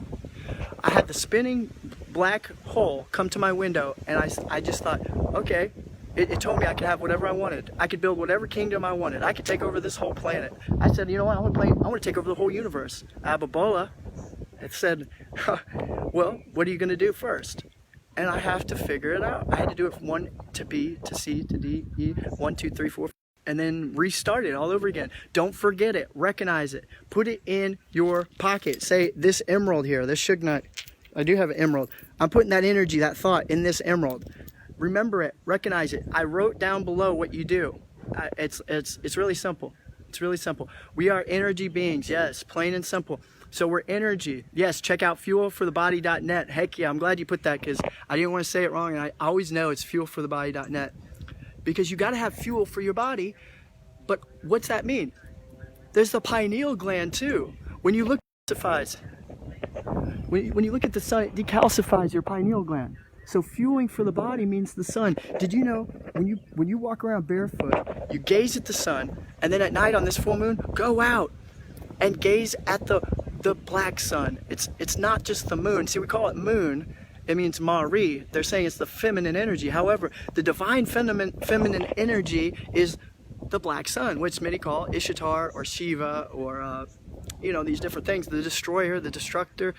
[SPEAKER 1] I had the spinning black hole come to my window, and I just thought, okay, it told me I could have whatever I wanted. I could build whatever kingdom I wanted. I could take over this whole planet. I said, you know what, I want to take over the whole universe. Abbabolla, it said, well, what are you going to do first? And I have to figure it out. I had to do it from 1 to B to C to D, E, 1, 2, 3, 4, and then restart it all over again. Don't forget it. Recognize it. Put it in your pocket. Say, this emerald here, this sugar nut, I do have an emerald. I'm putting that energy, that thought in this emerald. Remember it. Recognize it. I wrote down below what you do. It's really simple. It's really simple. We are energy beings. Yes, plain and simple. So we're energy. Yes, check out fuelforthebody.net. Heck yeah, I'm glad you put that, because I didn't want to say it wrong, and I always know it's fuelforthebody.net. Because you got to have fuel for your body. But what's that mean? There's the pineal gland too. When you look at when you look at the sun, it decalcifies your pineal gland. So fueling for the body means the sun. Did you know when you walk around barefoot, you gaze at the sun, and then at night on this full moon, go out and gaze at the black sun. It's not just the moon. See, we call it moon. It means Mari. They're saying it's the feminine energy. However, the divine feminine energy is the black sun, which many call Ishtar or Shiva or these different things. The destroyer, the destructor.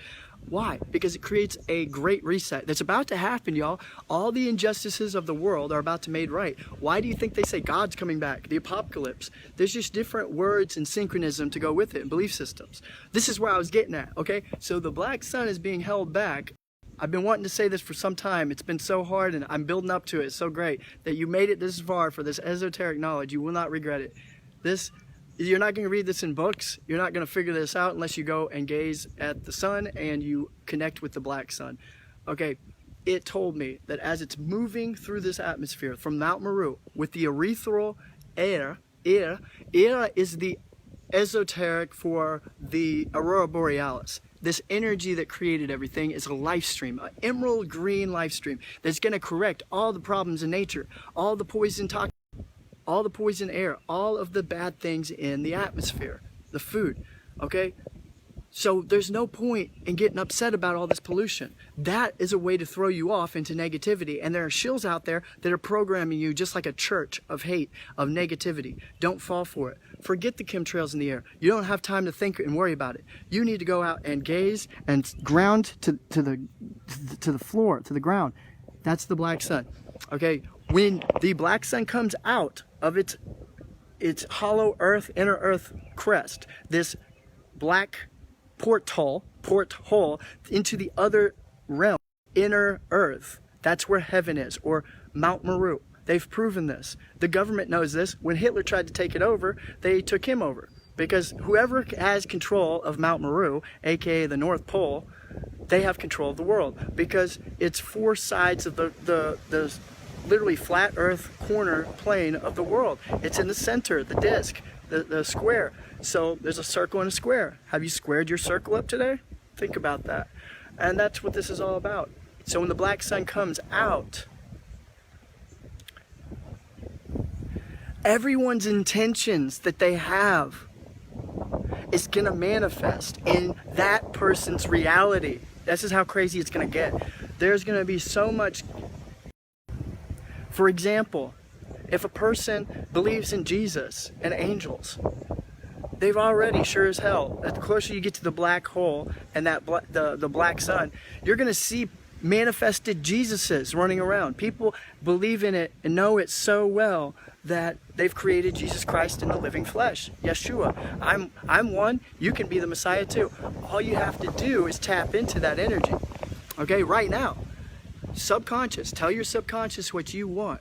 [SPEAKER 1] Why? Because it creates a great reset that's about to happen, y'all. All the injustices of the world are about to be made right. Why do you think they say God's coming back? The apocalypse. There's just different words and synchronism to go with it and belief systems. This is where I was getting at, okay? So the black sun is being held back. I've been wanting to say this for some time. It's been so hard, and I'm building up to it. It's so great that you made it this far for this esoteric knowledge. You will not regret it. You're not going to read this in books. You're not going to figure this out unless you go and gaze at the sun and you connect with the black sun. Okay, it told me that as it's moving through this atmosphere from Mount Meru with the ethereal air is the esoteric for the aurora borealis. This energy that created everything is a life stream, an emerald green life stream that's going to correct all the problems in nature, all the poison toxins, all the poison air, all of the bad things in the atmosphere, the food, okay? So there's no point in getting upset about all this pollution. That is a way to throw you off into negativity. And there are shills out there that are programming you just like a church of hate, of negativity. Don't fall for it. Forget the chemtrails in the air. You don't have time to think and worry about it. You need to go out and gaze and ground to the floor, to the ground. That's the black sun. Okay, when the black sun comes out of its hollow earth, inner earth crest, this black porthole into the other realm, inner earth. That's where heaven is, or Mount Meru. They've proven this. The government knows this. When Hitler tried to take it over, they took him over. Because whoever has control of Mount Meru, aka the North Pole, they have control of the world. Because it's four sides of the literally flat earth corner plane of the world. It's in the center, the disc, the square. So there's a circle and a square. Have you squared your circle up today? Think about that. And that's what this is all about. So when the black sun comes out, everyone's intentions that they have is going to manifest in that person's reality. This is how crazy it's going to get. There's going to be so much. For example, if a person believes in Jesus and angels, they've already, sure as hell, the closer you get to the black hole and that the black sun, you're going to see manifested Jesuses running around. People believe in it and know it so well that they've created Jesus Christ in the living flesh. Yeshua. I'm one. You can be the Messiah too. All you have to do is tap into that energy. Okay, right now. Subconscious. Tell your subconscious what you want.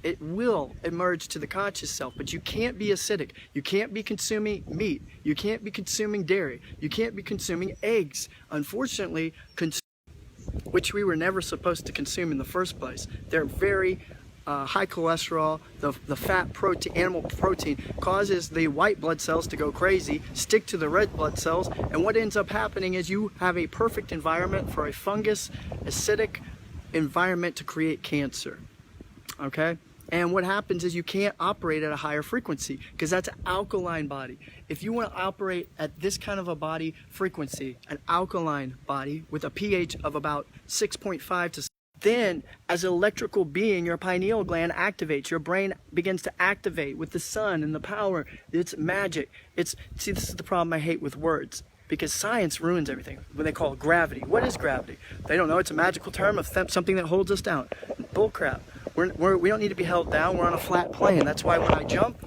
[SPEAKER 1] It will emerge to the conscious self, but you can't be acidic. You can't be consuming meat. You can't be consuming dairy. You can't be consuming eggs. Unfortunately, which we were never supposed to consume in the first place. They're very high cholesterol. The fat protein, animal protein, causes the white blood cells to go crazy, stick to the red blood cells, and what ends up happening is you have a perfect environment for a fungus, acidic environment to create cancer. Okay? And what happens is you can't operate at a higher frequency because that's an alkaline body. If you want to operate at this kind of a body frequency, an alkaline body with a pH of about 6.5 to 7, then as an electrical being, your pineal gland activates. Your brain begins to activate with the sun and the power. It's magic. See, this is the problem I hate with words. Because science ruins everything. What they call gravity. What is gravity? They don't know. It's a magical term of something that holds us down. Bullcrap. We don't need to be held down. We're on a flat plane. That's why when I jump,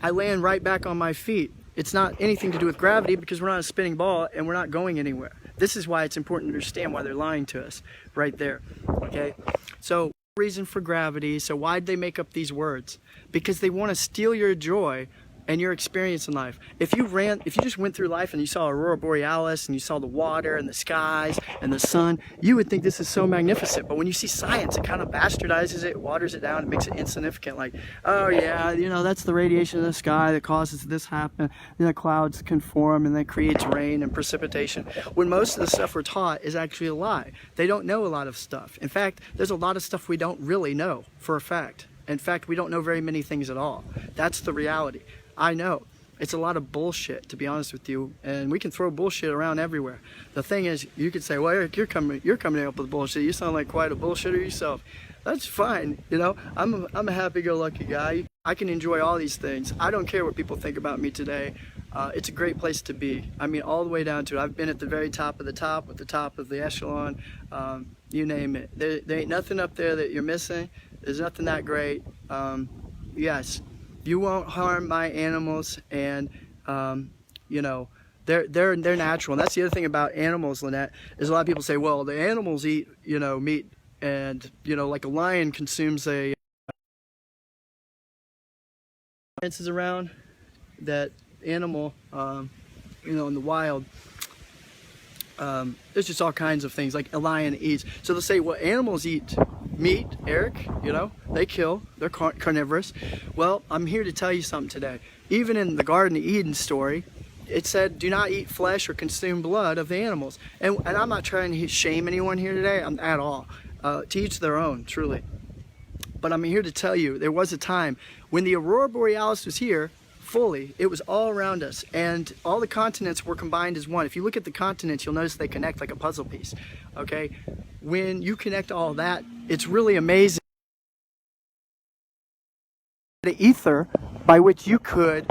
[SPEAKER 1] I land right back on my feet. It's not anything to do with gravity because we're not a spinning ball and we're not going anywhere. This is why it's important to understand why they're lying to us right there. Okay? So, reason for gravity. So why'd they make up these words? Because they want to steal your joy and your experience in life. If you just went through life and you saw Aurora Borealis and you saw the water and the skies and the sun, you would think this is so magnificent. But when you see science, it kind of bastardizes it, waters it down, and makes it insignificant. Like, oh yeah, that's the radiation of the sky that causes this happen. The clouds can form and that creates rain and precipitation. When most of the stuff we're taught is actually a lie. They don't know a lot of stuff. In fact, there's a lot of stuff we don't really know for a fact. In fact, we don't know very many ththings at all. That's the reality. I know. It's a lot of bullshit, to be honest with you, and we can throw bullshit around everywhere. The thing is, you could say, well, Eric, you're coming up with bullshit. You sound like quite a bullshitter yourself. That's fine, I'm a happy-go-lucky guy. I can enjoy all these things. I don't care what people think about me today. It's a great place to be. I mean, all the way down to it. I've been at the very top of the top, at the top of the echelon, you name it. There ain't nothing up there that you're missing. There's nothing that great. Yes. You won't harm my animals, and they're natural. And that's the other thing about animals, Lynette, is a lot of people say, well, the animals eat meat, and like a lion consumes a fences around that animal, in the wild. There's just all kinds of things like a lion eats. So they'll say, well, animals eat meat, Eric, they kill, they're carnivorous. Well, I'm here to tell you something today. Even in the Garden of Eden story, it said, do not eat flesh or consume blood of the animals. And I'm not trying to shame anyone here today at all. To each their own, truly. But I'm here to tell you, there was a time when the Aurora Borealis was here fully. It was all around us, and all the continents were combined as one. If you look at the continents, you'll notice they connect like a puzzle piece. Okay, when you connect all that, it's really amazing. The ether by which you could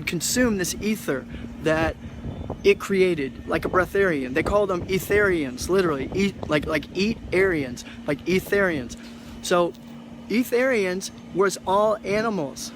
[SPEAKER 1] consume this ether that it created, like a breatharian. They call them etherians, literally, eat Aryans, like etherians. So etherians was all animals.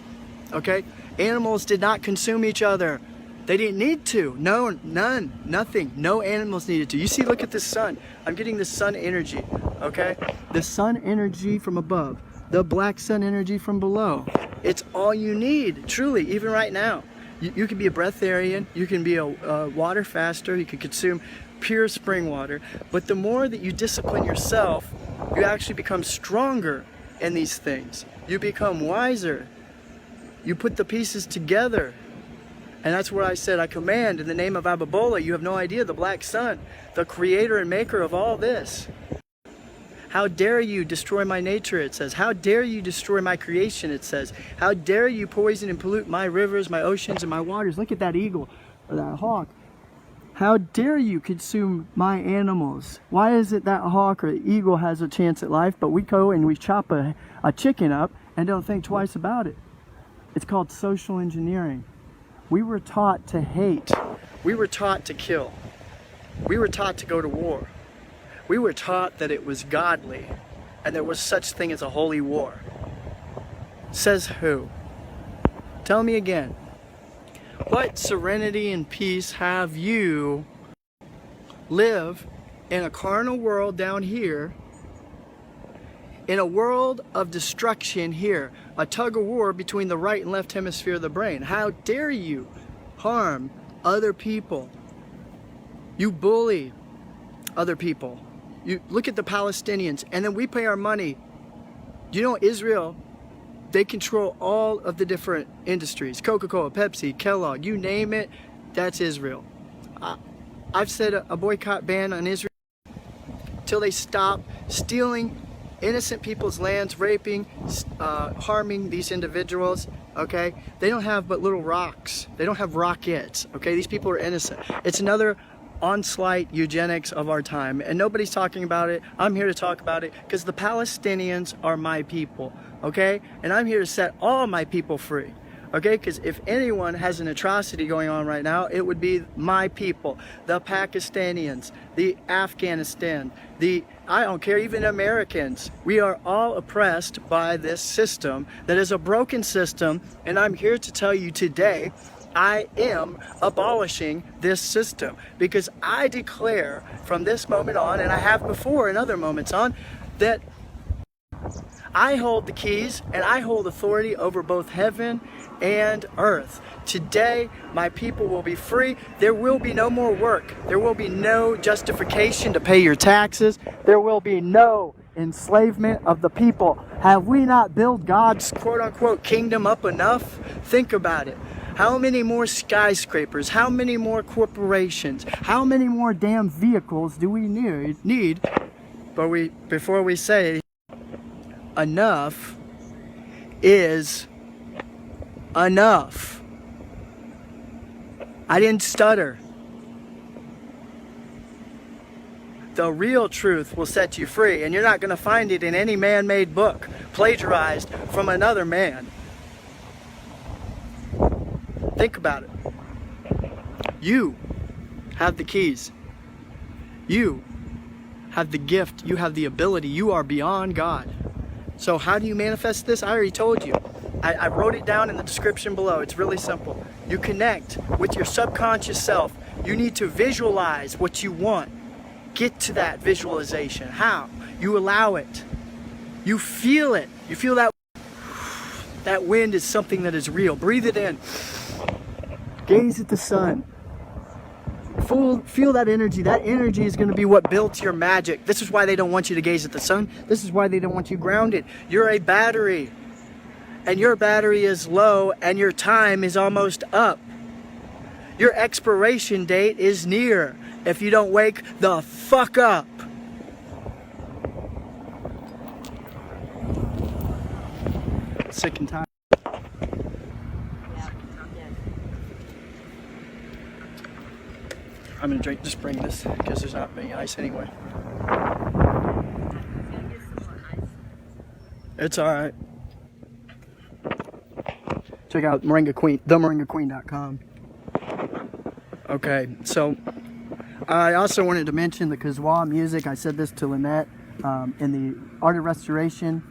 [SPEAKER 1] Okay, animals did not consume each other. They didn't need to. No, none, nothing. No animals needed to. You see, look at the sun. I'm getting the sun energy. Okay, the sun energy from above, the black sun energy from below. It's all you need, truly, even right now. You can be a breatharian, you can be a water faster, you can consume pure spring water, but the more that you discipline yourself, you actually become stronger in these things. You become wiser. You put the pieces together. And that's where I said, I command in the name of Abbabolla, you have no idea, the black sun, the creator and maker of all this. How dare you destroy my nature, it says. How dare you destroy my creation, it says. How dare you poison and pollute my rivers, my oceans, and my waters. Look at that eagle, or that hawk. How dare you consume my animals? Why is it that hawk or the eagle has a chance at life, but we go and we chop a chicken up and don't think twice about it? It's called social engineering. We were taught to hate. We were taught to kill. We were taught to go to war. We were taught that it was godly and there was such thing as a holy war. Says who? Tell me again. What serenity and peace have you live in a carnal world down here, in a world of destruction here, a tug of war between the right and left hemisphere of the brain? How dare you harm other people? You bully other people. You look at the Palestinians, and then we pay our money. You know, Israel, they control all of the different industries. Coca-Cola, Pepsi, Kellogg, you name it, that's Israel. I've said a boycott ban on Israel till they stop stealing innocent people's lands, raping, harming these individuals. Okay, they don't have but little rocks. They don't have rockets. Okay, these people are innocent. It's another onslaught eugenics of our time, and nobody's talking about it. I'm here to talk about it because the Palestinians are my people, okay? And I'm here to set all my people free, okay? Because if anyone has an atrocity going on right now, it would be my people, the Pakistanians, the Afghanistan, I don't care, even Americans. We are all oppressed by this system that is a broken system, and I'm here to tell you today, I am abolishing this system, because I declare from this moment on, and I have before in other moments on, that I hold the keys and I hold authority over both heaven and earth. Today, my people will be free. There will be no more work. There will be no justification to pay your taxes. There will be no enslavement of the people. Have we not built God's quote-unquote kingdom up enough? Think about it. How many more skyscrapers? How many more corporations? How many more damn vehicles do we need? But before we say enough is enough. I didn't stutter. The real truth will set you free, and you're not going to find it in any man-made book plagiarized from another man. Think about it. You have the keys. You have the gift. You have the ability. You are beyond God. So how do you manifest this? I already told you. I wrote it down in the description below. It's really simple. You connect with your subconscious self. You need to visualize what you want. Get to that visualization. How? You allow it. You feel it. You feel that wind is something that is real. Breathe it in. Gaze at the sun. Feel that energy. That energy is going to be what builds your magic. This is why they don't want you to gaze at the sun. This is why they don't want you grounded. You're a battery. And your battery is low and your time is almost up. Your expiration date is near if you don't wake the fuck up. Sick and tired. I'm gonna drink, just bring this because there's not any ice anyway. It's alright. Check out Moringa Queen, themoringaqueen.com. Okay, so I also wanted to mention the Kazwa music. I said this to Lynette in the Art of Restoration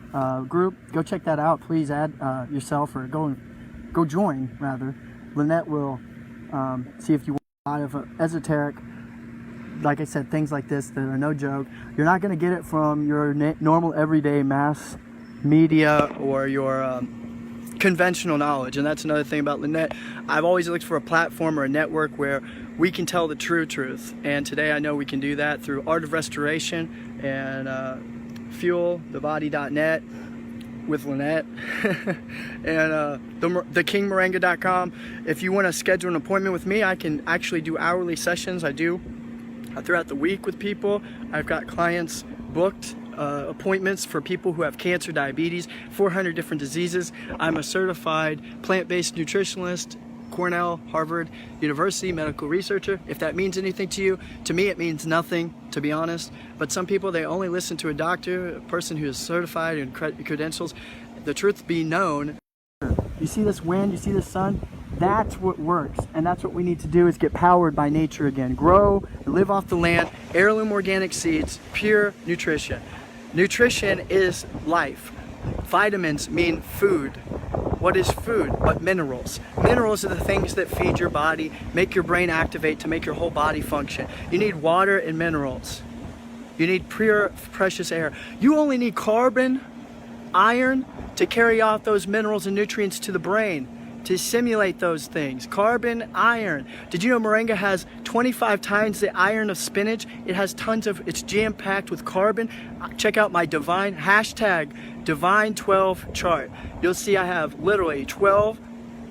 [SPEAKER 1] group. Go check that out. Please add yourself, or go join rather. Lynette will see if you want a lot of esoteric, like I said, things like this that are no joke. You're not going to get it from your normal everyday mass media or your conventional knowledge. And that's another thing about Lynette. I've always looked for a platform or a network where we can tell the true truth, and today I know we can do that through Art of Restoration and fuelthebody.net with Lynette and thekingmoringa.com. If you want to schedule an appointment with me, I can actually do hourly sessions. I do throughout the week with people. I've got clients booked, appointments for people who have cancer, diabetes, 400 different diseases. I'm a certified plant-based nutritionist, Cornell, Harvard University medical researcher. If that means anything to you, to me it means nothing, to be honest. But some people, they only listen to a doctor, a person who is certified and credentials. The truth be known. You see this wind, you see the sun? That's what works, and that's what we need to do, is get powered by nature again. Grow, live off the land, heirloom organic seeds, pure nutrition. Nutrition is life. Vitamins mean food. What is food but minerals? Minerals are the things that feed your body, make your brain activate to make your whole body function. You need water and minerals. You need pure, precious air. You only need carbon, iron to carry off those minerals and nutrients to the brain, to simulate those things. Carbon, iron. Did you know moringa has 25 times the iron of spinach? It has tons of, it's jam-packed with carbon. Check out my DEVINE, hashtag DEVINE12 chart. You'll see I have literally 12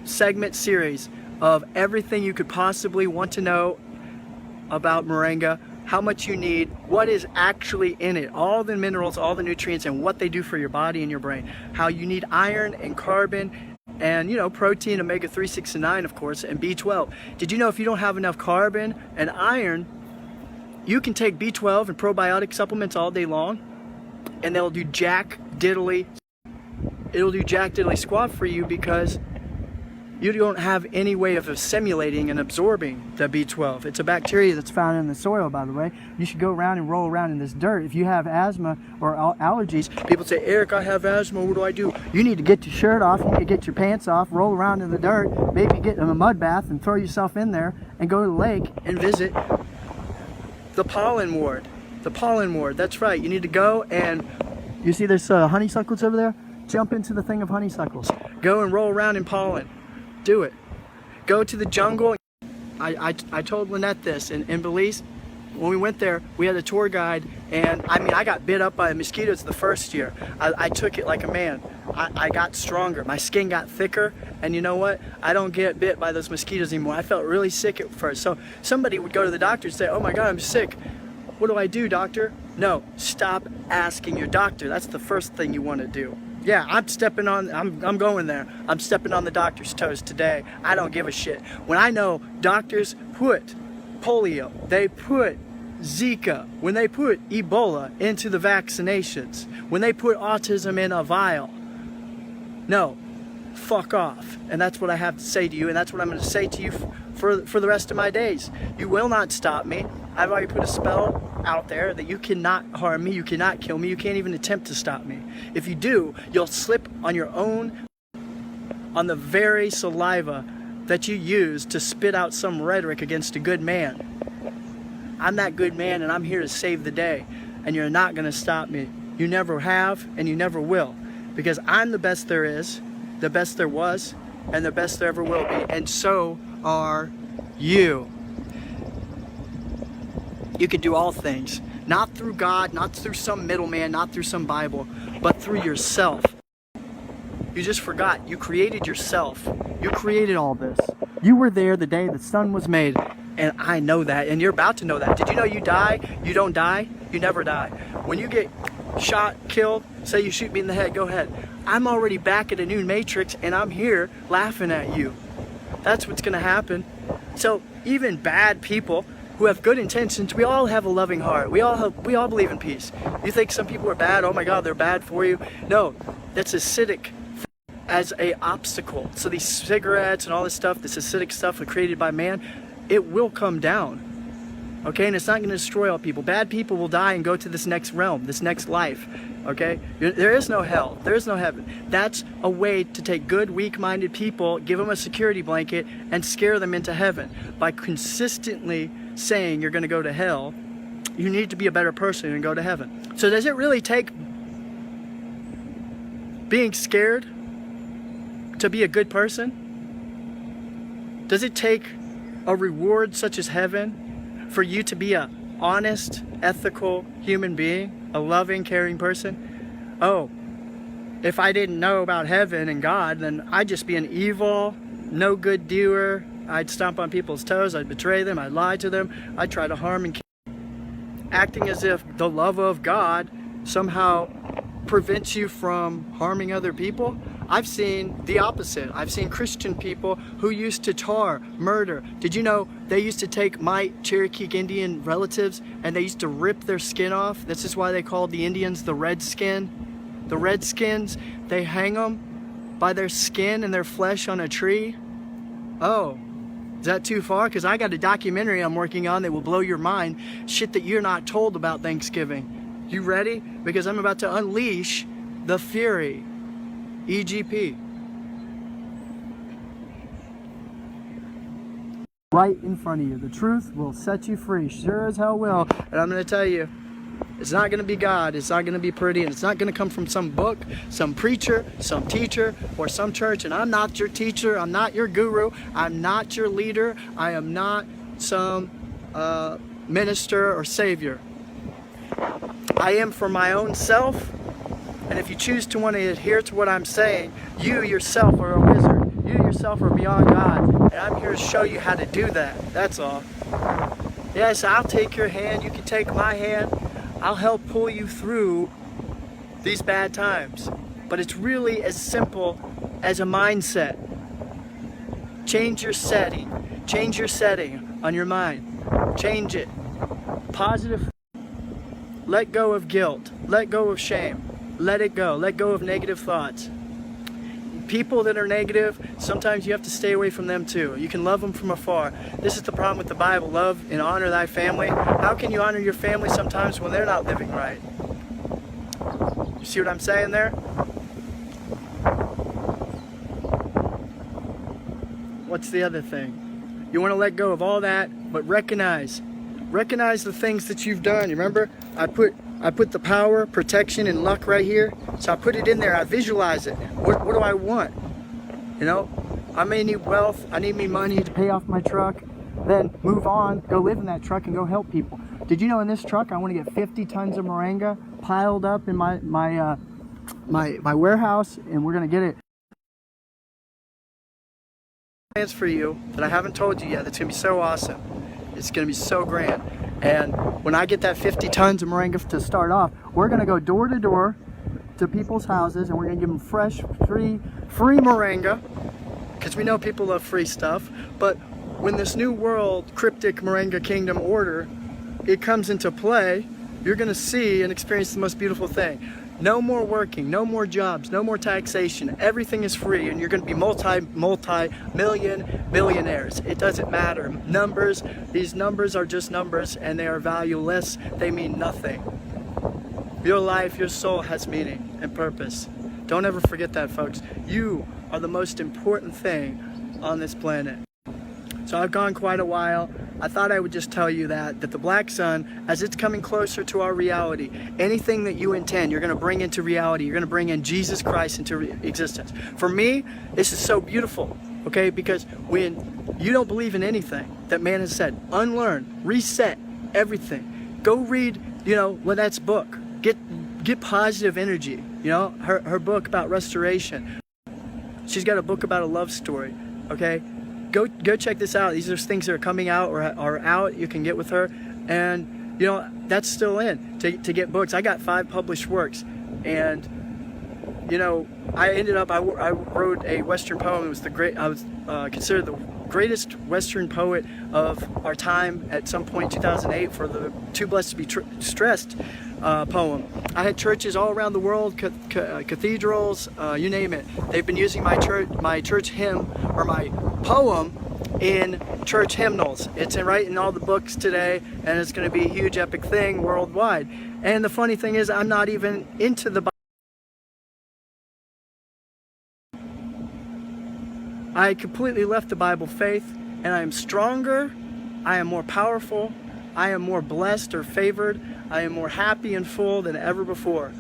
[SPEAKER 1] segment series of everything you could possibly want to know about moringa, how much you need, what is actually in it, all the minerals, all the nutrients, and what they do for your body and your brain. How you need iron and carbon, and protein, omega-3, 6, and 9, of course, and B12. Did you know if you don't have enough carbon and iron, you can take B12 and probiotic supplements all day long, and they'll do jack diddly squat for you, because you don't have any way of assimilating and absorbing the B12. It's a bacteria that's found in the soil, by the way. You should go around and roll around in this dirt. If you have asthma or allergies, people say, Eric, I have asthma, what do I do? You need to get your shirt off, you need to get your pants off, roll around in the dirt, maybe get in a mud bath and throw yourself in there, and go to the lake and visit the pollen ward. The pollen ward, that's right. You need to go, and you see there's honeysuckles over there? Jump into the thing of honeysuckles. Go and roll around in pollen. Do it. Go to the jungle. I told Lynette this in Belize. When we went there, we had a tour guide, and I got bit up by mosquitoes the first year. I took it like a man. I got stronger. My skin got thicker, and you know what? I don't get bit by those mosquitoes anymore. I felt really sick at first. So somebody would go to the doctor and say, oh my God, I'm sick. What do I do, doctor? No, stop asking your doctor. That's the first thing you want to do. Yeah, I'm going there. I'm stepping on the doctor's toes today. I don't give a shit. When I know doctors put polio, they put Zika, when they put Ebola into the vaccinations, when they put autism in a vial, no, fuck off. And that's what I have to say to you, and that's what I'm going to say to you for the rest of my days. You will not stop me. I've already put a spell out there that you cannot harm me, you cannot kill me, you can't even attempt to stop me. If you do, you'll slip on your own, on the very saliva that you use to spit out some rhetoric against a good man. I'm that good man, and I'm here to save the day, and you're not going to stop me. You never have, and you never will, because I'm the best there is, the best there was, and the best there ever will be, and so are you. You can do all things, not through God, not through some middleman, not through some Bible, but through yourself. You just forgot. You created yourself. You created all this. You were there the day the sun was made, and I know that, and you're about to know that. Did you know you die? You don't die. You never die. When you get shot, killed, say you shoot me in the head, go ahead. I'm already back at a new matrix, and I'm here laughing at you. That's what's going to happen. So even bad people, who have good intentions. We all have a loving heart. We all believe in peace. You think some people are bad? Oh my God, they're bad for you. No, that's acidic as a obstacle. So these cigarettes and all this stuff, this acidic stuff created by man, it will come down. Okay, and it's not going to destroy all people. Bad people will die and go to this next realm, this next life. Okay, there is no hell, there is no heaven. That's a way to take good, weak-minded people, give them a security blanket, and scare them into heaven. By consistently saying you're going to go to hell, you need to be a better person and go to heaven. So does it really take being scared to be a good person? Does it take a reward such as heaven for you to be a honest, ethical human being, a loving, caring person? Oh, if I didn't know about heaven and God, then I'd just be an evil, no good doer. I'd stomp on people's toes, I'd betray them, I'd lie to them, I'd try to harm and kill. Acting as if the love of God somehow prevents you from harming other people. I've seen the opposite. I've seen Christian people who used to tar, murder. Did you know they used to take my Cherokee Indian relatives and they used to rip their skin off? This is why they called the Indians the Redskin. The Redskins, they hang them by their skin and their flesh on a tree. Oh, is that too far? Because I got a documentary I'm working on that will blow your mind. Shit that you're not told about Thanksgiving. You ready? Because I'm about to unleash the fury. EGP. Right in front of you. The truth will set you free. Sure as hell will. And I'm going to tell you, it's not going to be God. It's not going to be pretty. And it's not going to come from some book, some preacher, some teacher, or some church. And I'm not your teacher. I'm not your guru. I'm not your leader. I am not some minister or savior. I am for my own self. And if you choose to want to adhere to what I'm saying, you yourself are a wizard. You yourself are beyond God. And I'm here to show you how to do that. That's all. Yes, I'll take your hand. You can take my hand. I'll help pull you through these bad times. But it's really as simple as a mindset. Change your setting. Change your setting on your mind. Change it. Positive. Let go of guilt. Let go of shame. Let it go. Let go of negative thoughts. People that are negative, sometimes you have to stay away from them too. You can love them from afar. This is the problem with the Bible. Love and honor thy family. How can you honor your family sometimes when they're not living right? You see what I'm saying there? What's the other thing? You want to let go of all that, but recognize the things that you've done. You remember? I put the power, protection, and luck right here. So I put it in there. I visualize it. What do I want? You know, I may need wealth. I need me money to pay off my truck. Then move on, go live in that truck and go help people. Did you know in this truck I want to get 50 tons of moringa piled up in my warehouse, and we're gonna get it. Plans for you that I haven't told you yet. That's gonna be so awesome. It's gonna be so grand. And when I get that 50 tons of moringa to start off, we're gonna go door to door to people's houses, and we're gonna give them fresh, free moringa, because we know people love free stuff. But when this new world cryptic moringa kingdom order, it comes into play, you're gonna see and experience the most beautiful thing. No more working, no more jobs, no more taxation. Everything is free, and you're going to be multi-million billionaires. It doesn't matter. Numbers, these numbers are just numbers, and they are valueless. They mean nothing. Your life, your soul has meaning and purpose. Don't ever forget that, folks. You are the most important thing on this planet. So I've gone quite a while. I thought I would just tell you that the black sun, as it's coming closer to our reality, anything that you intend, you're going to bring into reality. You're going to bring in Jesus Christ into existence. For me, this is so beautiful, okay? Because when you don't believe in anything that man has said, unlearn, reset everything. Go read, Lynette's book. Get positive energy. Her book about restoration. She's got a book about a love story, okay? Go check this out. These are things that are coming out or are out. You can get with her, and that's still in to get books. I got 5 published works, and I ended up I wrote a Western poem. It was I was considered greatest Western poet of our time at some point, 2008, for the Too Blessed to Be Stressed poem. I had churches all around the world, cathedrals, you name it. They've been using my church hymn, or my poem, in church hymnals. It's right in all the books today, and it's going to be a huge epic thing worldwide. And the funny thing is, I'm not even into the Bible. I completely left the Bible faith, and I am stronger, I am more powerful, I am more blessed or favored, I am more happy and full than ever before.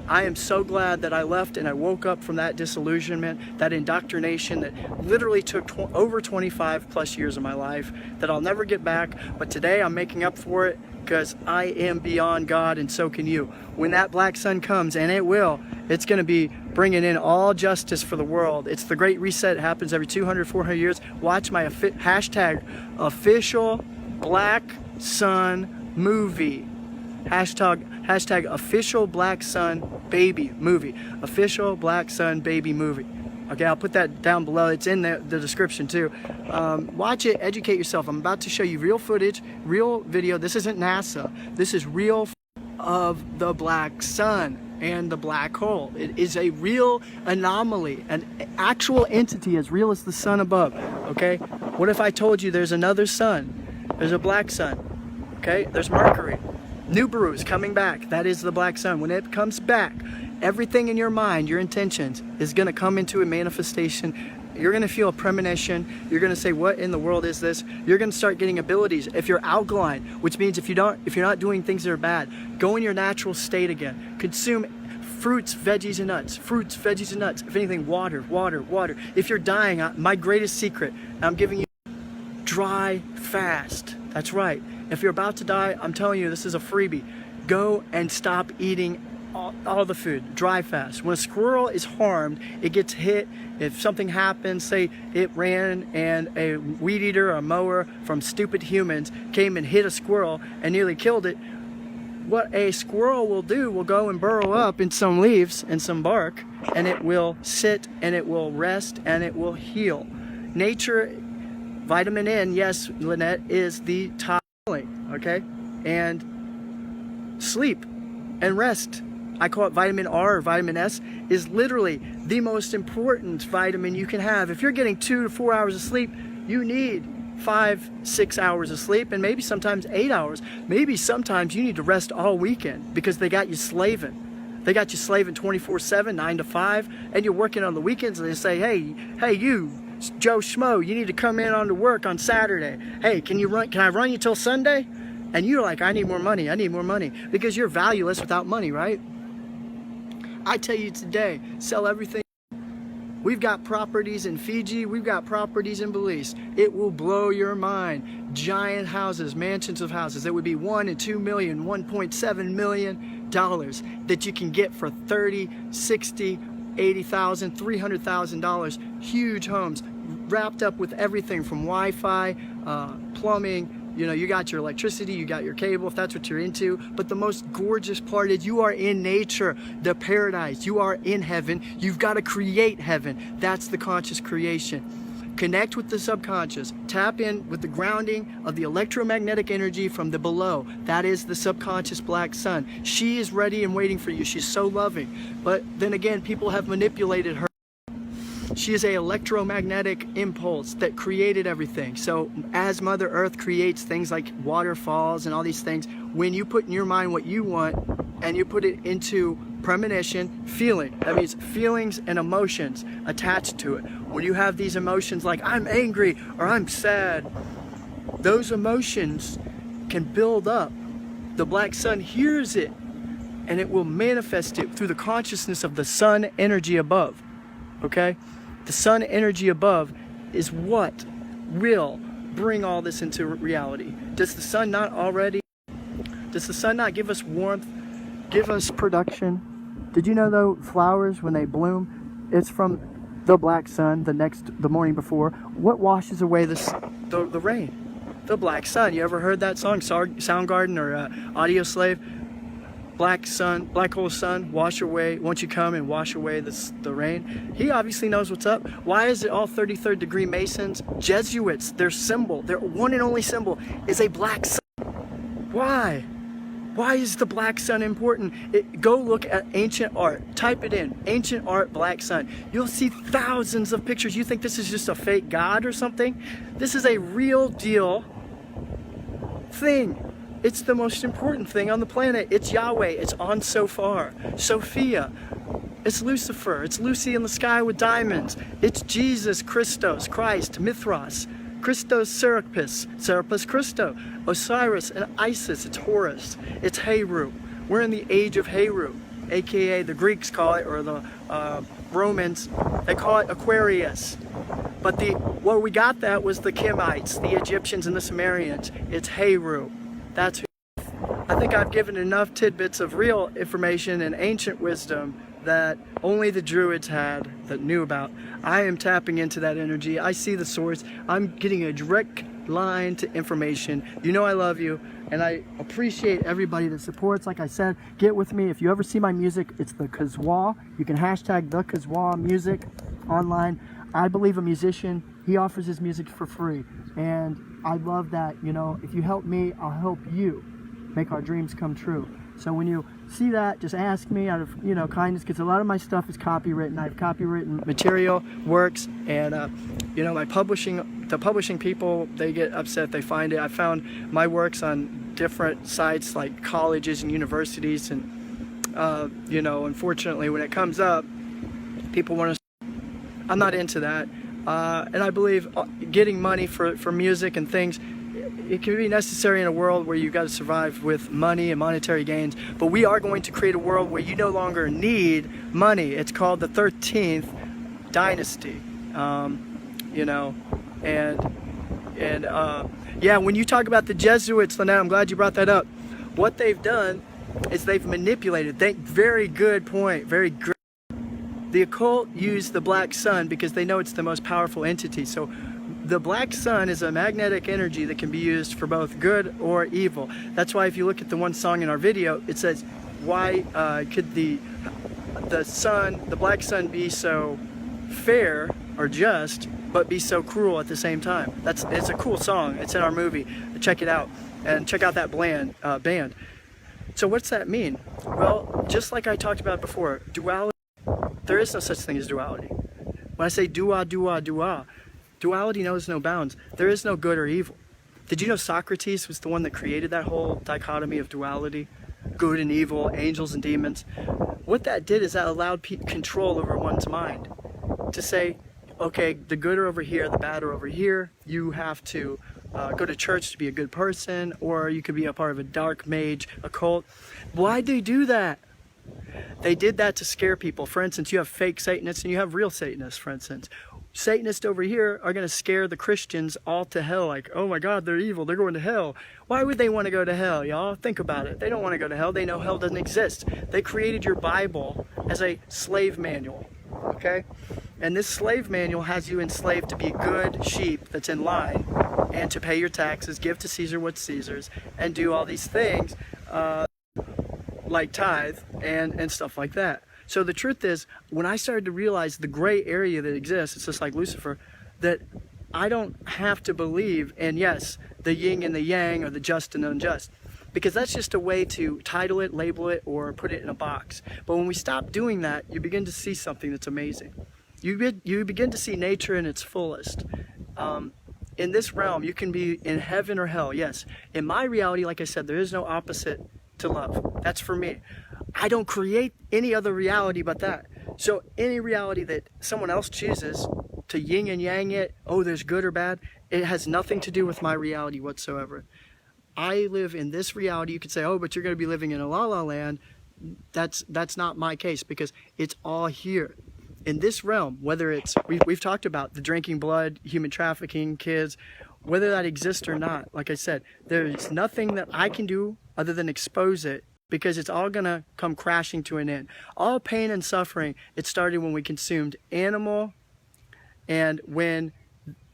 [SPEAKER 1] I am so glad that I left and I woke up from that disillusionment, that indoctrination that literally took over 25 plus years of my life, that I'll never get back. But today I'm making up for it, because I am beyond God, and so can you. When that black sun comes, and it will, it's going to be bringing in all justice for the world. It's the Great Reset. It happens every 200, 400 years. Watch my hashtag official black sun movie. Hashtag official black sun baby movie. Official black sun baby movie. Okay, I'll put that down below. It's in the description too. Watch it, educate yourself. I'm about to show you real footage, real video. This isn't NASA. This is real of the black sun and the black hole. It is a real anomaly, an actual entity as real as the sun above. Okay, what if I told you there's another sun? There's a black sun. Okay, there's Mercury. Nibiru is coming back. That is the black sun. When it comes back, everything in your mind, your intentions, is going to come into a manifestation. You're going to feel a premonition. You're going to say, what in the world is this? You're going to start getting abilities. If you're alkaline, which means if you're not doing things that are bad, go in your natural state again. Consume fruits, veggies, and nuts. Fruits, veggies, and nuts. If anything, water, water, water. If you're dying, my greatest secret, I'm giving you, dry fast. That's right. If you're about to die, I'm telling you, this is a freebie. Go and stop eating all the food. Dry fast. When a squirrel is harmed, it gets hit. If something happens, say it ran and a weed eater or a mower from stupid humans came and hit a squirrel and nearly killed it, what a squirrel will do will go and burrow up in some leaves and some bark, and it will sit and it will rest and it will heal. Nature, vitamin N, yes, Lynette, is the top. Okay, and sleep and rest, I call it vitamin R or vitamin S, is literally the most important vitamin you can have. If you're getting 2 to 4 hours of sleep, you need 5, 6 hours of sleep, and maybe sometimes 8 hours. Maybe sometimes you need to rest all weekend, because they got you slaving. They got you slaving 24/7, 9 to 5, and you're working on the weekends, and they say, hey you, Joe Schmo, you need to come in on to work on Saturday. Hey, can I run you till Sunday? And you're like, I need more money, because you're valueless without money, right? I tell you today, sell everything. We've got properties in Fiji, we've got properties in Belize. It will blow your mind. Giant houses, mansions of houses that would be $1 and $2 million, $1.7 million that you can get for $30, $60, $80,000, $300,000, huge homes wrapped up with everything from Wi-Fi, plumbing. You know, you got your electricity, you got your cable, if that's what you're into. But the most gorgeous part is you are in nature, the paradise. You are in heaven. You've got to create heaven. That's the conscious creation. Connect with the subconscious. Tap in with the grounding of the electromagnetic energy from the below. That is the subconscious black sun. She is ready and waiting for you. She's so loving. But then again, people have manipulated her. She is an electromagnetic impulse that created everything. So as Mother Earth creates things like waterfalls and all these things, when you put in your mind what you want and you put it into premonition, feeling, that means feelings and emotions attached to it. When you have these emotions like I'm angry or I'm sad, those emotions can build up. The black sun hears it and it will manifest it through the consciousness of the sun energy above. Okay? The sun energy above is what will bring all this into reality. Does the sun not give us warmth, give us production? Did you know though, flowers, when they bloom, it's from the black sun the morning before. What washes away the rain? The black sun. You ever heard that song, Soundgarden or Audio Slave? black hole sun, wash away, won't you come and wash away the rain? He obviously knows what's up. Why is it all 33rd degree Masons, Jesuits, their symbol, their one and only symbol is a black sun? Why? Why is the black sun important? Go look at ancient art. Type it in, ancient art, black sun. You'll see thousands of pictures. You think this is just a fake god or something? This is a real deal thing. It's the most important thing on the planet. It's Yahweh. It's on Sophar, Sophia. It's Lucifer. It's Lucy in the sky with diamonds. It's Jesus, Christos, Christ, Mithras, Christos, Serapis, Serapis Christo, Osiris, and Isis. It's Horus. It's Heru. We're in the age of Heru, aka the Greeks call it, or the Romans, they call it Aquarius. But where we got that was the Kemites, the Egyptians, and the Sumerians. It's Heru. That's who. I think I've given enough tidbits of real information and ancient wisdom that only the Druids had, that knew about. I am tapping into that energy. I see the source. I'm getting a direct line to information. You know I love you, and I appreciate everybody that supports. Like I said, get with me. If you ever see my music, it's the Kazwa. You can hashtag the Kazwa music online. I believe a musician, he offers his music for free. And I love that, you know, if you help me, I'll help you make our dreams come true. So when you see that, just ask me out of, you know, kindness, because a lot of my stuff is copywritten. I have copywritten material, works, and, you know, the publishing people, they get upset, they find it. I found my works on different sites like colleges and universities, and, you know, unfortunately, when it comes up, people want to, I'm not into that. And I believe getting money for music and things, it can be necessary in a world where you've got to survive with money and monetary gains, but we are going to create a world where you no longer need money. It's called the 13th dynasty, you know, and yeah, when you talk about the Jesuits, Lynette, I'm glad you brought that up. What they've done is they've manipulated. Very good point, very great. The occult used the black sun because they know it's the most powerful entity. So the black sun is a magnetic energy that can be used for both good or evil. That's why if you look at the one song in our video, it says, why could the black sun be so fair or just, but be so cruel at the same time? It's a cool song. It's in our movie. Check it out, and check out that band. So what's that mean? Well, just like I talked about before, duality. There is no such thing as duality. When I say duality knows no bounds. There is no good or evil. Did you know Socrates was the one that created that whole dichotomy of duality? Good and evil, angels and demons. What that did is that allowed control over one's mind. To say, okay, the good are over here, the bad are over here. You have to go to church to be a good person, or you could be a part of a dark mage, a cult. Why'd they do that? They did that to scare people. For instance, you have fake Satanists and you have real Satanists, for instance. Satanists over here are going to scare the Christians all to hell, like, oh my God, they're evil, they're going to hell. Why would they want to go to hell, y'all? Think about it. They don't want to go to hell. They know hell doesn't exist. They created your Bible as a slave manual, okay? And this slave manual has you enslaved to be a good sheep that's in line, and to pay your taxes, give to Caesar what's Caesar's, and do all these things, like tithe and stuff like that. So the truth is, when I started to realize the gray area that exists, it's just like Lucifer, that I don't have to believe in, yes, the yin and the yang, or the just and unjust, because that's just a way to title it, label it, or put it in a box. But when we stop doing that, you begin to see something that's amazing. You begin to see nature in its fullest. In this realm, you can be in heaven or hell. Yes, in my reality, like I said, there is no opposite to love. That's for me. I don't create any other reality but that. So any reality that someone else chooses to yin and yang it, oh, there's good or bad, it has nothing to do with my reality whatsoever. I live in this reality. You could say, oh, but you're going to be living in a la-la land. That's not my case, because it's all here. In this realm, whether it's, we've talked about the drinking blood, human trafficking, kids, whether that exists or not, like I said, there's nothing that I can do other than expose it, because it's all gonna come crashing to an end. All pain and suffering, it started when we consumed animal, and when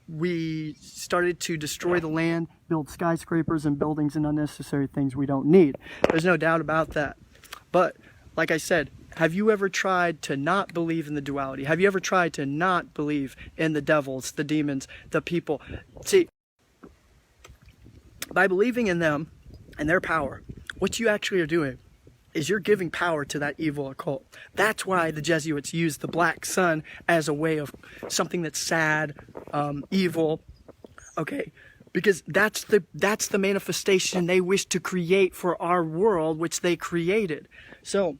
[SPEAKER 1] we started to destroy the land, build skyscrapers and buildings and unnecessary things we don't need. There's no doubt about that. But like I said, have you ever tried to not believe in the duality? Have you ever tried to not believe in the devils, the demons, the people? See, by believing in them and their power, what you actually are doing is you're giving power to that evil occult. That's why the Jesuits use the black sun as a way of something that's sad, evil, okay? Because that's the manifestation they wish to create for our world, which they created. So,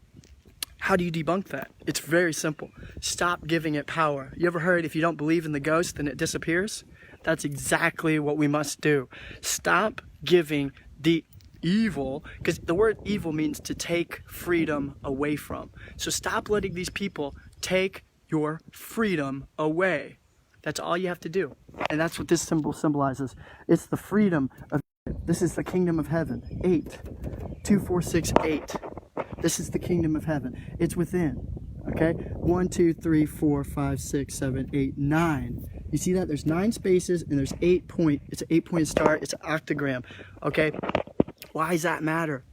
[SPEAKER 1] how do you debunk that? It's very simple. Stop giving it power. You ever heard if you don't believe in the ghost, then it disappears? That's exactly what we must do. Stop giving the evil, because the word evil means to take freedom away from. So stop letting these people take your freedom away. That's all you have to do. And that's what this symbol symbolizes. It's the freedom of, this is the kingdom of heaven. 8. 2, 4, 6, 8. This is the kingdom of heaven. It's within. Okay? 1, 2, 3, 4, 5, 6, 7, 8, 9. You see that? There's 9 spaces and there's 8 point. It's an 8-point star. It's an octagram. Okay? Why does that matter?